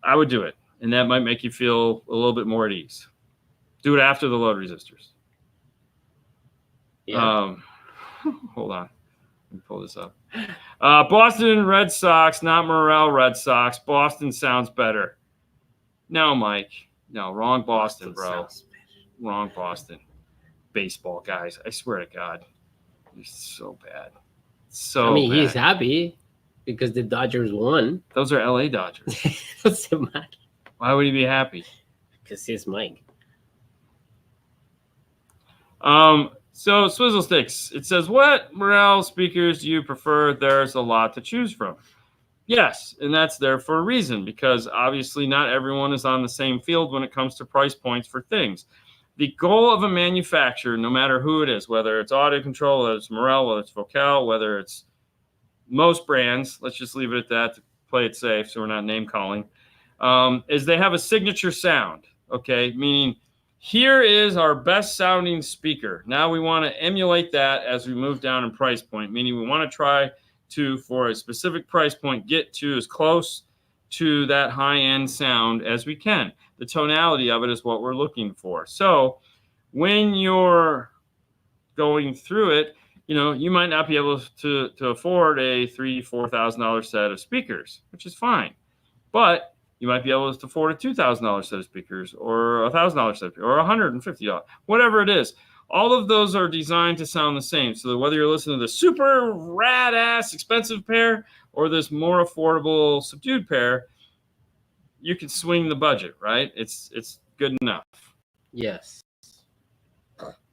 I would do it. And that might make you feel a little bit more at ease. Do it after the load resistors. Yeah. Hold on. Let me pull this up. Boston Red Sox, not Morel Red Sox. Boston sounds better. No, Mike. No, wrong Boston, bro. Wrong Boston. Baseball guys, I swear to God, it's so bad. So I mean, bad. He's happy because the Dodgers won. Those are LA Dodgers. What's the matter? Why would he be happy? Because he's Mike. So Swizzle Sticks, it says, what Morel speakers do you prefer? There's a lot to choose from. Yes, and that's there for a reason, because obviously not everyone is on the same field when it comes to price points for things. The goal of a manufacturer, no matter who it is, whether it's AudioControl, whether it's Morel, whether it's Focal, whether it's most brands, let's just leave it at that to play it safe so we're not name calling, is they have a signature sound, okay? Meaning, here is our best sounding speaker. Now we want to emulate that as we move down in price point, meaning we want to try to, for a specific price point, get to as close to that high-end sound as we can. The tonality of it is what we're looking for. So when you're going through it, you might not be able to afford a $3,000 to $4,000 set of speakers, which is fine. But You might be able to afford a $2,000 set of speakers or a $1,000 set of speakers or $150, whatever it is. All of those are designed to sound the same. So that whether you're listening to the super rad ass expensive pair or this more affordable subdued pair, you can swing the budget, right? It's good enough. Yes.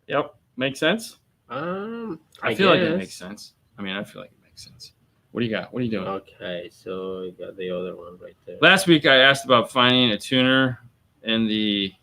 Yep. Make sense? I feel like it makes sense. I mean, I feel like it makes sense. What do you got? What are you doing? Okay, so you got the other one right there. Last week I asked about finding a tuner in the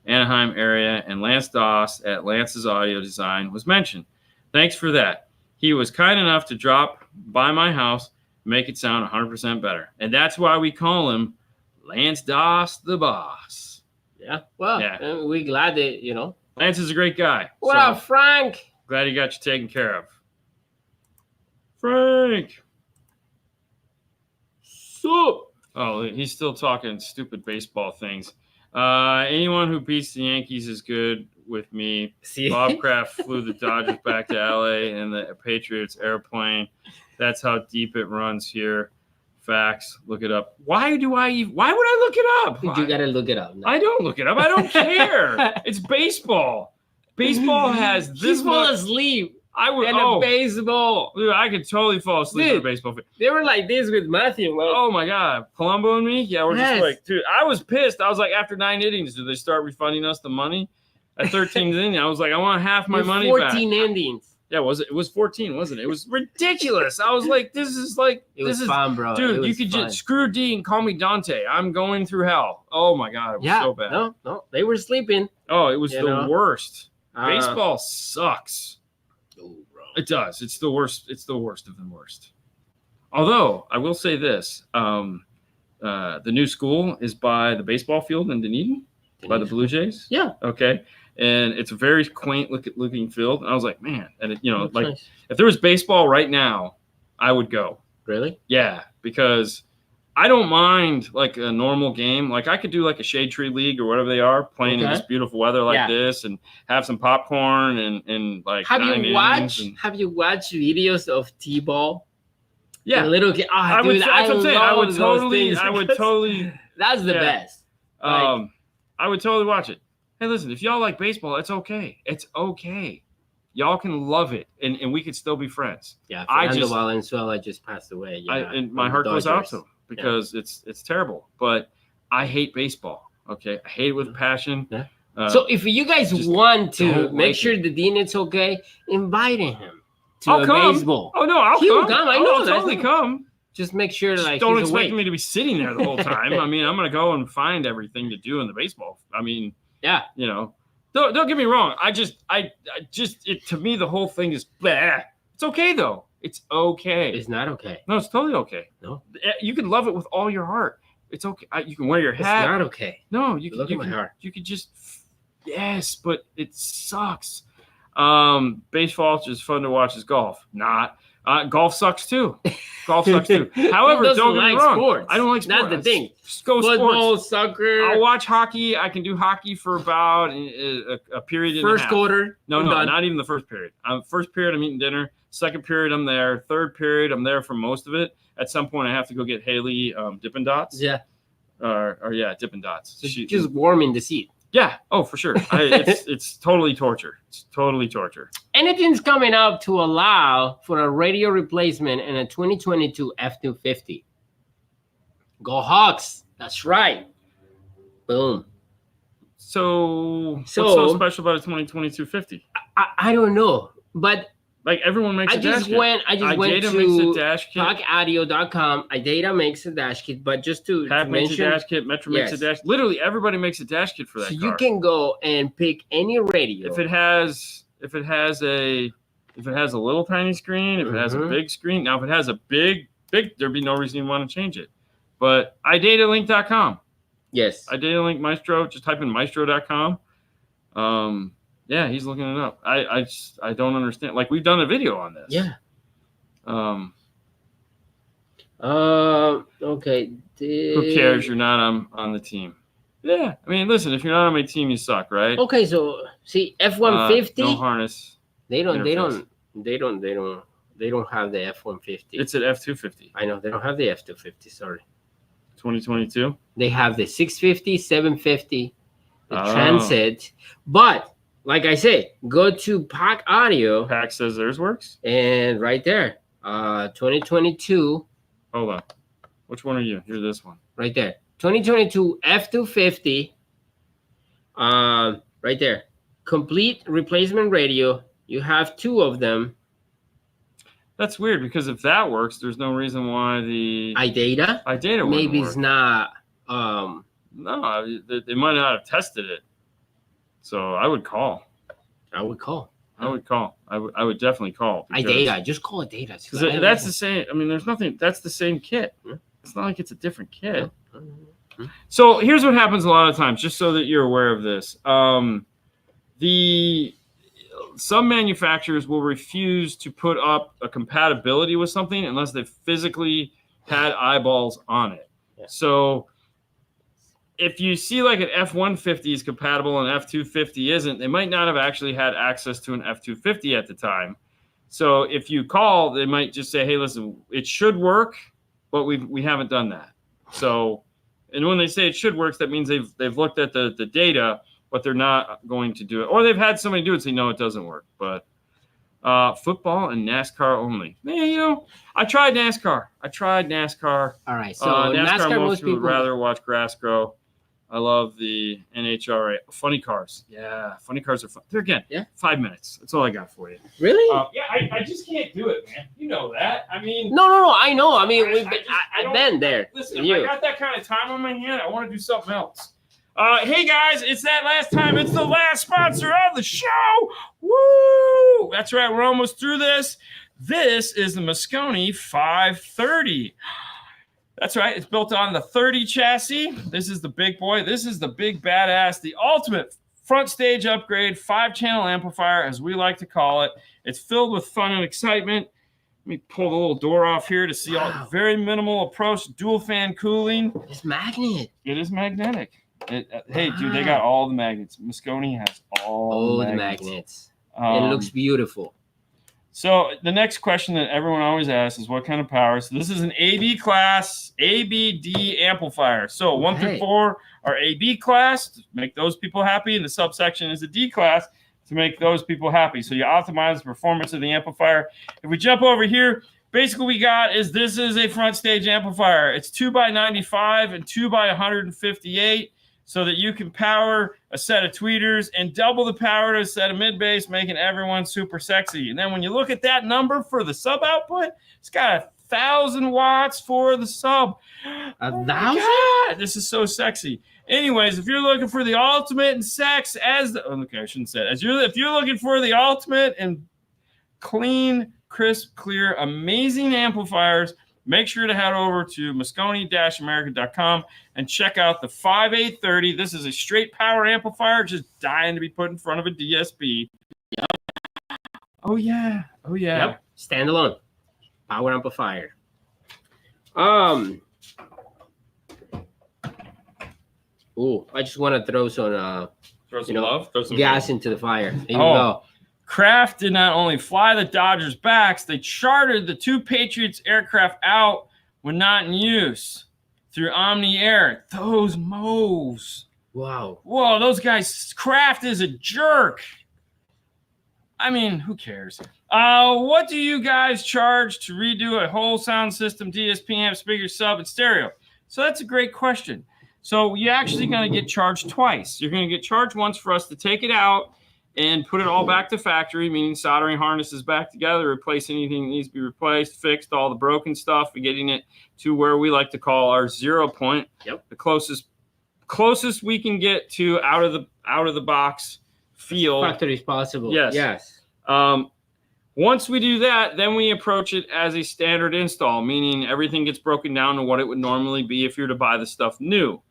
Anaheim area, and Lance Doss at Lance's Audio Design was mentioned. Thanks for that. He was kind enough to drop by my house, make it sound 100% better. And that's why we call him Lance Doss the Boss. Yeah, well, yeah. We're glad that, you know. Lance is a great guy. What up, Frank? Glad he got you taken care of. Frank! So, oh, he's still talking stupid baseball things. Anyone who beats the Yankees is good with me. See? Bob Kraft flew the Dodgers back to LA in the Patriots airplane. That's how deep it runs here. Facts. Look it up. Why would I look it up? You gotta look it up. No. I don't look it up. I don't care. It's baseball. Baseball has this. He's fall asleep. A baseball. Dude, I could totally fall asleep in a baseball. They were like this with Matthew. Man. Oh my God, Palumbo and me. Yeah, we're just like, dude. I was pissed. I was like, after 9 innings, do they start refunding us the money? At 13th inning, I was like, I want half my money 14 back. 14 endings. Yeah, it was 14, wasn't it? It was ridiculous. I was like, this is fun, bro. Dude, you could just screw Dean, call me Dante. I'm going through hell. Oh my God, it was so bad. No, they were sleeping. Oh, it was the worst. Baseball sucks. Oh, bro. It does. It's the worst. It's the worst of the worst. Although I will say this, the new school is by the baseball field in Dunedin, by the Blue Jays. Yeah. Okay. And it's a very quaint looking field. And I was like, man, and That's nice. If there was baseball right now, I would go. Really? Yeah, because I don't mind like a normal game. Like I could do like a shade tree league or whatever they are, playing in this beautiful weather like this, and have some popcorn and like. Have you watched videos of T-ball? Yeah, a little kid. Oh, I would totally. That's the best. I would totally watch it. Hey, listen, if y'all like baseball, it's okay. It's okay. Y'all can love it, and we could still be friends. Yeah, Fernando Valenzuela just passed away. Yeah, and my heart goes out to him because it's terrible. But I hate baseball. Okay, I hate it with passion. Yeah. So if you guys want to make sure the Dean is okay, invite him to baseball. Oh no, I'll come. I know, I'll totally come. Just make sure like don't expect me to be sitting there the whole time. I mean, I'm gonna go and find everything to do in the baseball. I mean. Yeah, don't get me wrong. I just to me the whole thing is blah. It's okay though. It's okay. It's not okay. No, it's totally okay. No, you can love it with all your heart. It's okay. You can wear your hat. It's not okay. No, you look at my heart. You could just but it sucks. Baseball is fun to watch as golf. Not. Golf sucks too. However, don't get me wrong. Sports. I don't like sports. That's the thing. Go football, sports. soccer. I'll watch hockey. I can do hockey for about a period. First quarter. No, not even the first period. First period, I'm eating dinner. Second period, I'm there. Third period, I'm there for most of it. At some point, I have to go get Haley Dippin' Dots. Yeah. Dippin' Dots. So she's just warming the seat. Yeah. Oh, for sure. It's totally torture. It's totally torture. Anything's coming up to allow for a radio replacement in a 2022 F-250. Go Hawks. That's right. Boom. So what's so special about a 2022 50? I don't know, but like everyone makes a dash kit. I just went to ArcAudio.com. Idata makes a dash kit, but just to Pat makes a dash kit. Metro makes a dash. Literally, everybody makes a dash kit for that. So you can go and pick any radio. If it has a little tiny screen, if it has a big screen. Now, if it has a big, there'd be no reason you want to change it. But idatalink.com. Yes. Idatalink Maestro. Just type in maestro.com. Yeah, he's looking it up. I don't understand. Like we've done a video on this. Yeah. Okay. Who cares? You're not on the team. Yeah. I mean, listen. If you're not on my team, you suck, right? Okay. So see, F-150. No harness. They don't have the F-150. It's an F-250. I know they don't have the F-250. Sorry. 2022. They have the 650, 750, the Transit. But like I say, go to Arc Audio. Pack says theirs works. And right there, 2022. Hold on. Which one are you? You're this one. Right there. 2022 F250. Right there. Complete replacement radio. You have 2 of them. That's weird because if that works, there's no reason why the iData maybe work. It's not. No, they might not have tested it. So I would call. I would definitely call. iData. Just call it data. Because that's the same. I mean, there's nothing. That's the same kit. It's not like it's a different kit. So here's what happens a lot of times, just so that you're aware of this. Some manufacturers will refuse to put up a compatibility with something unless they've physically had eyeballs on it. Yeah. So if you see like an F-150 is compatible and F-250 isn't, they might not have actually had access to an F-250 at the time. So if you call, they might just say, hey, listen, it should work, but we haven't done that. So, and when they say it should work, that means they've looked at the data, but they're not going to do it. Or they've had somebody do it and say, no, it doesn't work. But football and NASCAR only. Man, I tried NASCAR. All right. So NASCAR most people would rather watch grass grow. I love the NHRA. Funny cars. Yeah, funny cars are fun. They're, again, 5 minutes. That's all I got for you. Really? I just can't do it, man. You know that. I mean. No. I know. I mean, I've been there. Listen, if I got that kind of time on my hand, I want to do something else. Hey, guys, it's that last time. It's the last sponsor of the show. Woo! That's right. We're almost through this. This is the Mosconi 530. That's right. It's built on the 30 chassis. This is the big boy. This is the big badass, the ultimate front stage upgrade, 5-channel amplifier, as we like to call it. It's filled with fun and excitement. Let me pull the little door off here to see all very minimal approach, dual fan cooling. It's magnet. It is magnetic. Hey, dude, they got all the magnets. Mosconi has all the magnets. It looks beautiful. So the next question that everyone always asks is what kind of power? So this is an AB class, ABD amplifier. So 1 through 4 are AB class to make those people happy, and the subsection is a D class to make those people happy. So you optimize the performance of the amplifier. If we jump over here, basically we got is this is a front stage amplifier. It's 2x95 and 2x158. So that you can power a set of tweeters and double the power to a set of mid-bass, making everyone super sexy. And then when you look at that number for the sub output, it's got 1,000 watts for the sub. 1,000? This is so sexy. Anyways, if you're looking for the ultimate in sex I shouldn't say it. If you're looking for the ultimate in clean, crisp, clear, amazing amplifiers, make sure to head over to Mosconi-America.com and check out the 5830. This is a straight power amplifier, just dying to be put in front of a DSP. Yep. Oh, yeah. Yep. Standalone power amplifier. Ooh, I just want to throw some love, throw some gas into the fire. There you go. Kraft did not only fly the Dodgers' backs, they chartered the 2 Patriots aircraft out when not in use through Omni Air. Those moves. Wow. Whoa, those guys. Kraft is a jerk. I mean, who cares? What do you guys charge to redo a whole sound system, DSP amp, speaker, sub, and stereo? So that's a great question. So you're actually going to get charged twice. You're going to get charged once for us to take it out and put it all back to factory, meaning soldering harnesses back together, replace anything that needs to be replaced, fixed all the broken stuff, and getting it to where we like to call our 0 point. Yep. The closest we can get to out of the box feel. Factory is possible. Yes. Once we do that, then we approach it as a standard install, meaning everything gets broken down to what it would normally be if you're to buy the stuff new.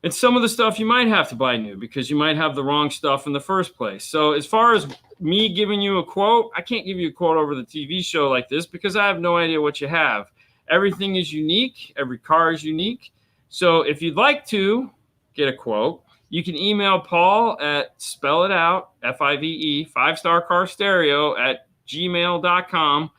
And some of the stuff you might have to buy new because you might have the wrong stuff in the first place. So as far as me giving you a quote, I can't give you a quote over the TV show like this because I have no idea what you have. Everything is unique. Every car is unique. So if you'd like to get a quote, you can email Paul at spell it out, FIVE, 5-star car stereo at gmail.com.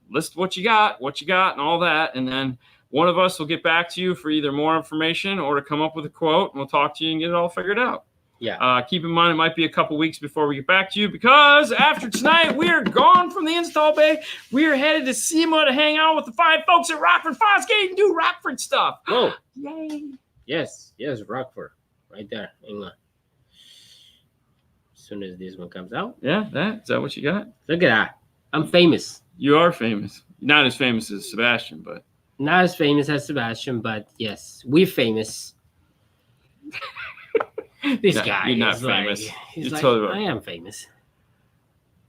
List what you got and all that. And then one of us will get back to you for either more information or to come up with a quote, and we'll talk to you and get it all figured out. Yeah. Keep in mind, it might be a couple weeks before we get back to you, because after tonight, we are gone from the install bay. We are headed to SEMA to hang out with the fine folks at Rockford Fosgate and do Rockford stuff. Oh. Yay. Yes, Rockford. Right there. England. As soon as this one comes out. Yeah, is that what you got? Look at that. I'm famous. You are famous. Not as famous as Sebastian, but. Not as famous as Sebastian, but yes, we're famous. This guy you're not is famous. Like, he's you're like, totally I am famous.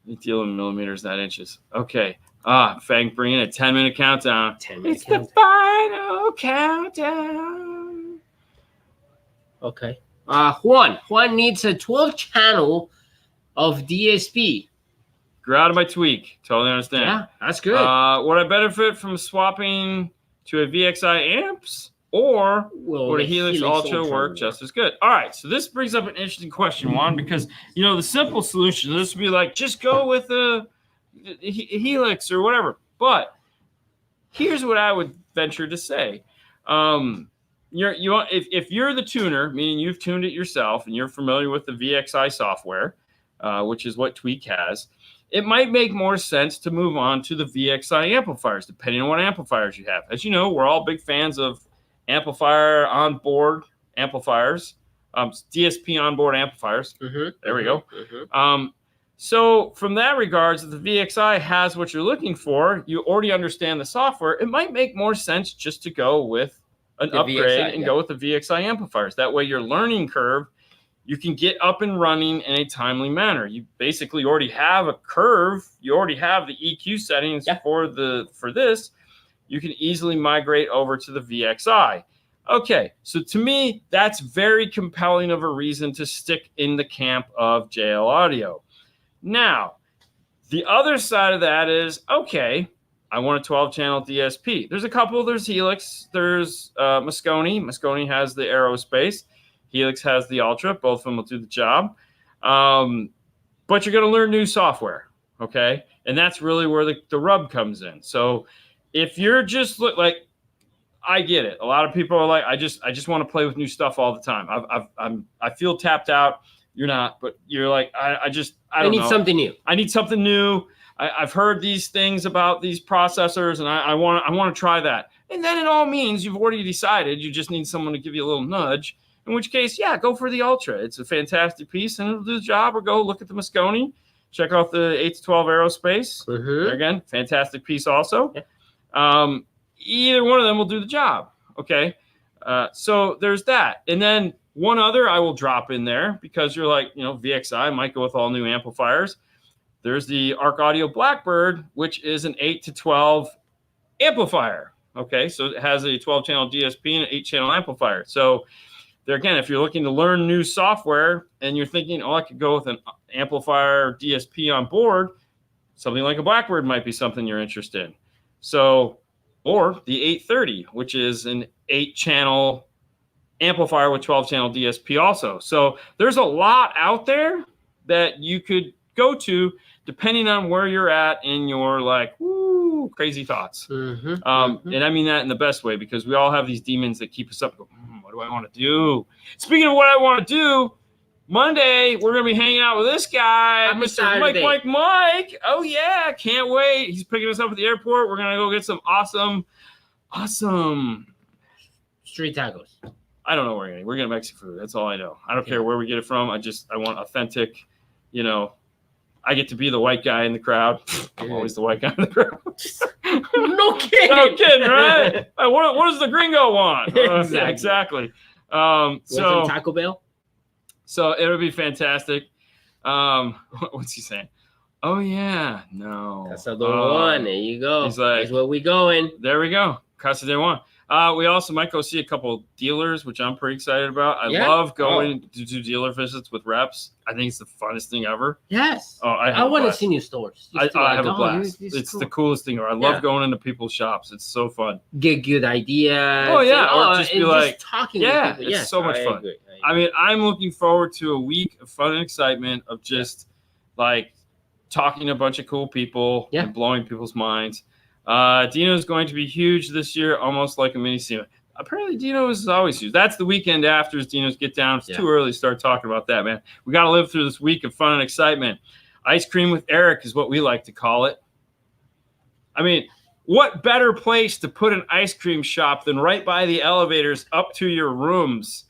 You deal in millimeters, not inches. Okay. Fang, bring in a 10-minute countdown. 10-minute countdown. The final countdown. Okay. Juan needs a 12-channel of DSP. Grew out of my tweak. Totally understand. Yeah, that's good. Would I benefit from swapping to a VXI amps, or would a Helix Ultra work just as good? All right, so this brings up an interesting question, Juan, because, the simple solution, this would be like, just go with a Helix or whatever. But here's what I would venture to say. If you're the tuner, meaning you've tuned it yourself and you're familiar with the VXI software, which is what Tweak has, it might make more sense to move on to the VXI amplifiers, depending on what amplifiers you have. As you know, we're all big fans of Amplifier onboard amplifiers, DSP onboard amplifiers. There we go. So from that regards, if the VXI has what you're looking for, you already understand the software, it might make more sense just to go with an upgrade VXI, and go with the VXI amplifiers. That way your learning curve, you can get up and running in a timely manner. You basically already have a curve. You already have the EQ settings for this. You can easily migrate over to the VXI. Okay, so to me, that's very compelling of a reason to stick in the camp of JL Audio. Now, the other side of that is, okay, I want a 12-channel DSP. There's a couple. There's Helix. There's Mosconi. Mosconi has the Aerospace. Helix has the Ultra. Both of them will do the job. But you're going to learn new software, okay? And that's really where the rub comes in. So if you're just I get it. A lot of people are like, I just want to play with new stuff all the time. I feel tapped out. You're not, but you're like, I need something new. I need something new. I've heard these things about these processors, and I want to try that. And then it all means you've already decided you just need someone to give you a little nudge. In which case, yeah, go for the Ultra. It's a fantastic piece, and it'll do the job. Or go look at the Mosconi. Check out the 8-12 Aerospace. Again, fantastic piece also. Yeah. Either one of them will do the job. Okay, so there's that. And then one other I will drop in there because you're like, VXI might go with all new amplifiers. There's the Arc Audio Blackbird, which is an 8-12 amplifier. Okay, so it has a 12-channel DSP and an 8-channel amplifier. So there again, if you're looking to learn new software and you're thinking, I could go with an amplifier DSP on board, something like a Blackbird might be something you're interested in. So, or the 830, which is an 8-channel amplifier with 12-channel DSP also. So there's a lot out there that you could go to depending on where you're at in your crazy thoughts. And I mean that in the best way, because we all have these demons that keep us up. Go, what do I want to do? Speaking of what I want to do, Monday we're gonna be hanging out with this guy, Mr. Mike. Oh yeah, can't wait. He's picking us up at the airport. We're gonna go get some awesome street tacos. I don't know where we're gonna Mexican food. That's all I know. I don't care where we get it from. I want authentic. I get to be the white guy in the crowd. I'm always the white guy in the crowd. No kidding. No kidding, right? What does the gringo want? Exactly. So Taco Bell. So it would be fantastic. What's he saying? Oh yeah, no. That's the one. There you go. He's like, that's where we going. There we go. Casa de Juan. We also might go see a couple dealers, which I'm pretty excited about. I love going to do dealer visits with reps. I think it's the funnest thing ever. Yes. Oh, I want to see new stores. I have a blast. It's cool. The coolest thing ever. I love going into people's shops. It's so fun. Get good ideas. Oh yeah. Or just be like, talking. Yeah, with people. It's so much fun. I mean, I'm looking forward to a week of fun and excitement of just talking to a bunch of cool people and blowing people's minds. Dino's going to be huge this year, almost like a mini SEMA. Apparently, Dino is always huge. That's the weekend after Dino's get down. It's too early to start talking about that, man. We got to live through this week of fun and excitement. Ice cream with Eric is what we like to call it. I mean, what better place to put an ice cream shop than right by the elevators up to your rooms?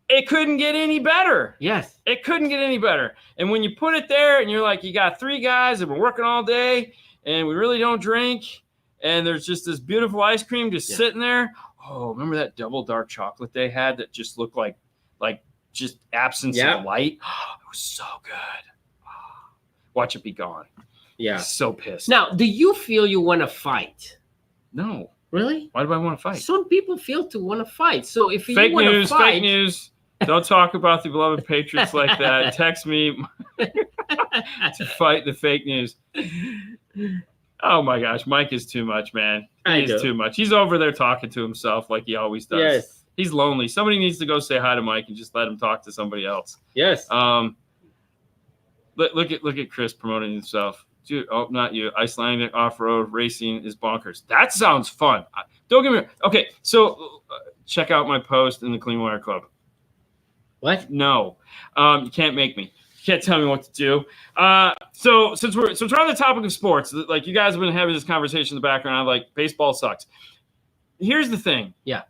It couldn't get any better. Yes. It couldn't get any better. And when you put it there and you're like, you got 3 guys that have been working all day and we really don't drink, and there's just this beautiful ice cream just sitting there. Oh, remember that double dark chocolate they had that just looked like just absence of light? Oh, it was so good. Oh, watch it be gone. Yeah. So pissed. Now, do you feel you want to fight? No. Really? Why do I want to fight? Some people feel to want to fight. So if you want to fight... Fake news. Don't talk about the beloved Patriots like that. Text me to fight the fake news. Oh my gosh, Mike is too much, man. He's too much. He's over there talking to himself like he always does. Yes. He's lonely. Somebody needs to go say hi to Mike and just let him talk to somebody else. Yes. Look at Chris promoting himself. Dude, oh, not you. Icelandic off-road racing is bonkers. That sounds fun. Don't get me wrong. Okay, so check out my post in the Clean Wire Club. What? No, you can't make me. You can't tell me what to do. So since we're on the topic of sports, like you guys have been having this conversation in the background, I'm like, baseball sucks. Here's the thing. Yeah.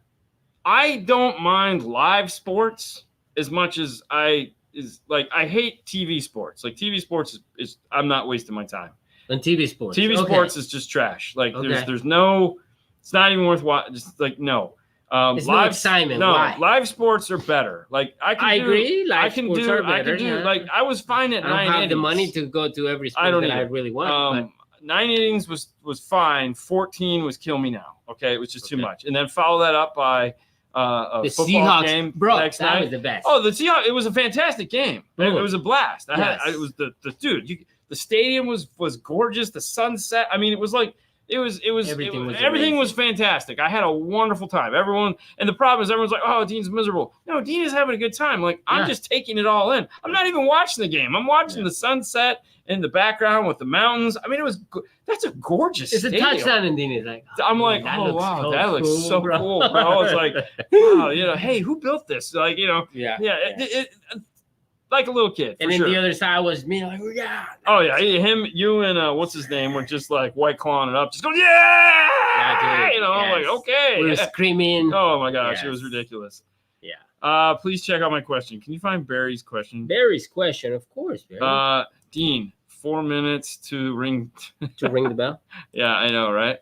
I don't mind live sports as much as I hate TV sports. Like TV sports is I'm not wasting my time. On TV sports. TV sports is just trash. Like there's no, it's not even worth watching. Just like no. It's live excitement. No, why? Live sports are better. Like I agree. I can do. Like I was fine at 9 innings. I don't have the money to go to every sport I really want. 9 innings was fine. 14 was kill me now. Okay, it was just too much. And then follow that up by a the football Seahawks, game next night. Was the best. Oh, the Seahawks! It was a fantastic game. It was a blast. It was the the stadium was gorgeous. The sunset. I mean, it was like. Everything was fantastic. I had a wonderful time. Everyone, and the problem is everyone's like, "Oh, Dean's miserable." No, Dean is having a good time. Like I'm just taking it all in. I'm not even watching the game. I'm watching the sunset in the background with the mountains. I mean, that's a gorgeous. It's stadium. A touchdown, and Dean is like, I'm like, oh wow, that looks so cool, bro. It's like, wow, hey, who built this? Like, like a little kid. And then the other side was me, like, yeah. Oh, yeah. Him, you, and what's his name were just like white clawing it up. Just going, yeah. Dude, like, okay. We were screaming. Oh, my gosh. It was ridiculous. Yeah. Please check out my question. Can you find Barry's question? Barry's question, of course, Barry. Dean, 4 minutes to ring. To ring the bell? Yeah, I know, right?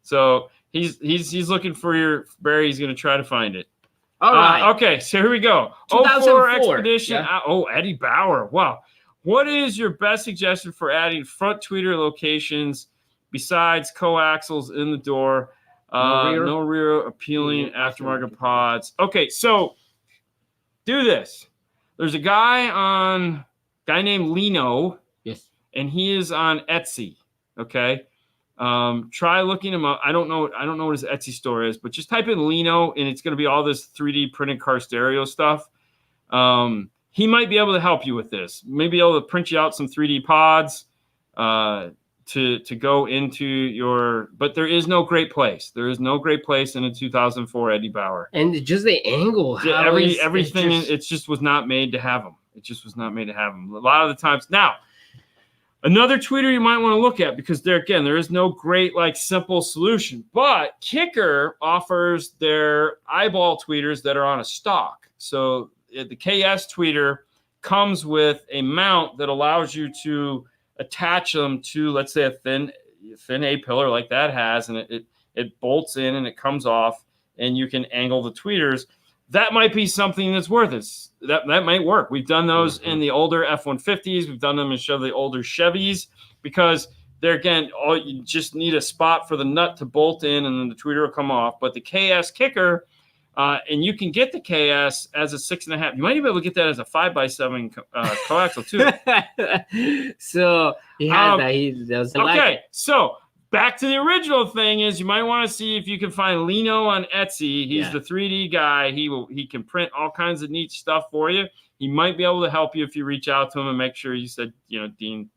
So he's looking for your Barry. He's going to try to find it. All right. Okay, so here we go. 2004 Expedition. Yeah. Eddie Bauer. Wow. What is your best suggestion for adding front tweeter locations besides coaxials in the door? No rear appealing aftermarket pods. Okay, so do this. There's a guy named Lino. Yes. And he is on Etsy. Okay. Try looking him up. I don't know what his Etsy store is, but just type in Lino and it's going to be all this 3D printed car stereo stuff. He might be able to help you with this. Maybe able to print you out some 3D pods to go into your. But there is no great place. There is no great place in a 2004 Eddie Bauer. And just the angle. Everything. It just was not made to have them. It just was not made to have them. A lot of the times now. Another tweeter you might want to look at because there is no great simple solution. But Kicker offers their eyeball tweeters that are on a stock. So the KS tweeter comes with a mount that allows you to attach them to, let's say, a thin A-pillar like that has, and it bolts in and it comes off, and you can angle the tweeters. That might be something that's worth it. That might work. We've done those in the older F-150s. We've done them in the older Chevys because they're, again, you just need a spot for the nut to bolt in and then the tweeter will come off. But the KS Kicker, and you can get the KS as a 6.5. You might even be able to get that as a 5x7 coaxial too. So he has that. He doesn't like it. Okay, so back to the original thing is you might want to see if you can find Lino on Etsy. He's the 3D guy. He can print all kinds of neat stuff for you. He might be able to help you if you reach out to him and make sure you said, Dean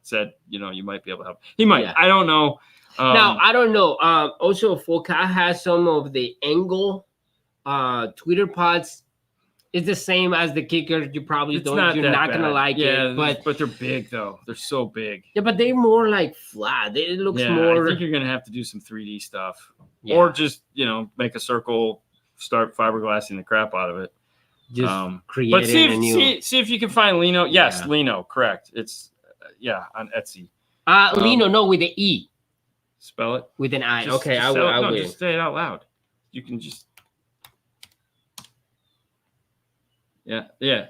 said, you might be able to help. He might. Yeah. I don't know. Now I don't know. Also, Focal has some of the angle tweeter pods. It's the same as the kicker. You probably don't. You're not gonna like it, but they're big though. They're so big. Yeah, but they're more like flat. It looks more. I think you're gonna have to do some 3D stuff, or just make a circle, start fiberglassing the crap out of it. Just create. But see if you can find Lino. Yes, Lino, correct. It's on Etsy. Lino, no, with the E. Spell it with an I. Okay, I will. Just say it out loud. You can just. Yeah,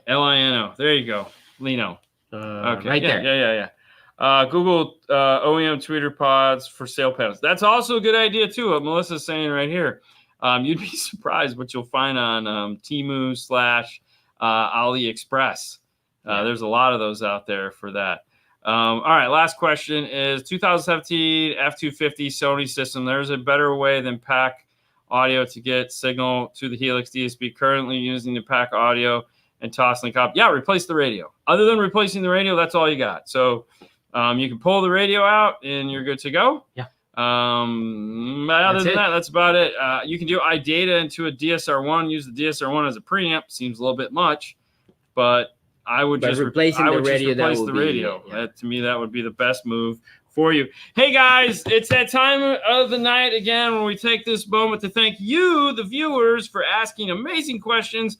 Lino. There you go, Lino. Okay, right there. Yeah. Google OEM tweeter pods for sale panels. That's also a good idea too. What Melissa's saying right here. You'd be surprised what you'll find on Temu / AliExpress. There's a lot of those out there for that. All right, last question is 2017 F250 Sony system. There's a better way than pack audio to get signal to the Helix DSP currently using the pack audio and Toslink up. Yeah, replace the radio. Other than replacing the radio, that's all you got. So you can pull the radio out and you're good to go. Yeah. Other than that, that's about it. You can do iData into a DSR1, use the DSR1 as a preamp. Seems a little bit much, but I would just replace the radio. To me, that would be the best move for you. Hey guys, it's that time of the night again when we take this moment to thank you, the viewers, for asking amazing questions.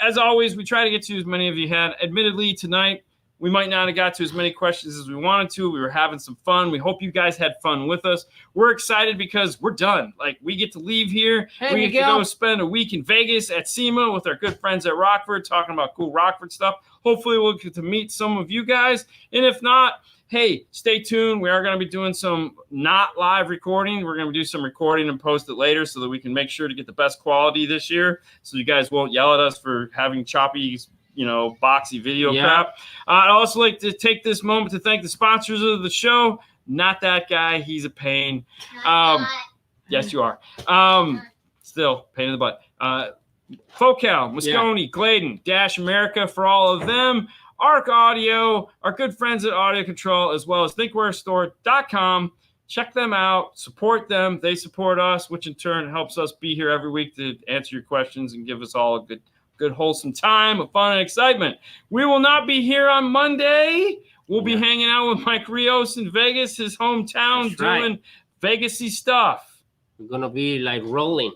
As always, we try to get to as many of you had. Admittedly, tonight we might not have got to as many questions as we wanted to. We were having some fun. We hope you guys had fun with us. We're excited because we're done. Like, we get to leave here. We get to go spend a week in Vegas at SEMA with our good friends at Rockford, talking about cool Rockford stuff. Hopefully we'll get to meet some of you guys. And if not, hey, stay tuned. We are going to be doing some not live recording. We're going to do some recording and post it later so that we can make sure to get the best quality this year, so you guys won't yell at us for having choppy, boxy video crap. I'd also like to take this moment to thank the sponsors of the show. Not that guy. He's a pain. Yes, you are. Still, pain in the butt. Focal, Mosconi, Gladen, Dash America for all of them. Arc Audio, our good friends at AudioControl, as well as ThinkWareStore.com. Check them out. Support them. They support us, which in turn helps us be here every week to answer your questions and give us all a good wholesome time of fun and excitement. We will not be here on Monday. We'll be hanging out with Mike Rios in Vegas, his hometown, doing Vegas-y stuff. We're going to be like rolling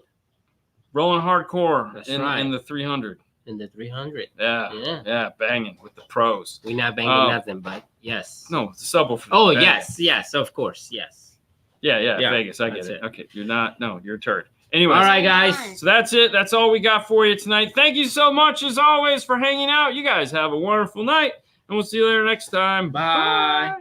hardcore in the 300. In the 300. Yeah, banging with the pros. We're not banging nothing, but yes. No, it's a subwoofer. Oh, yes, of course, yes. Yeah, Vegas, I get it. Okay, you're not, no, you're a turd. Anyways. All right, guys. So that's it. That's all we got for you tonight. Thank you so much, as always, for hanging out. You guys have a wonderful night, and we'll see you later next time. Bye.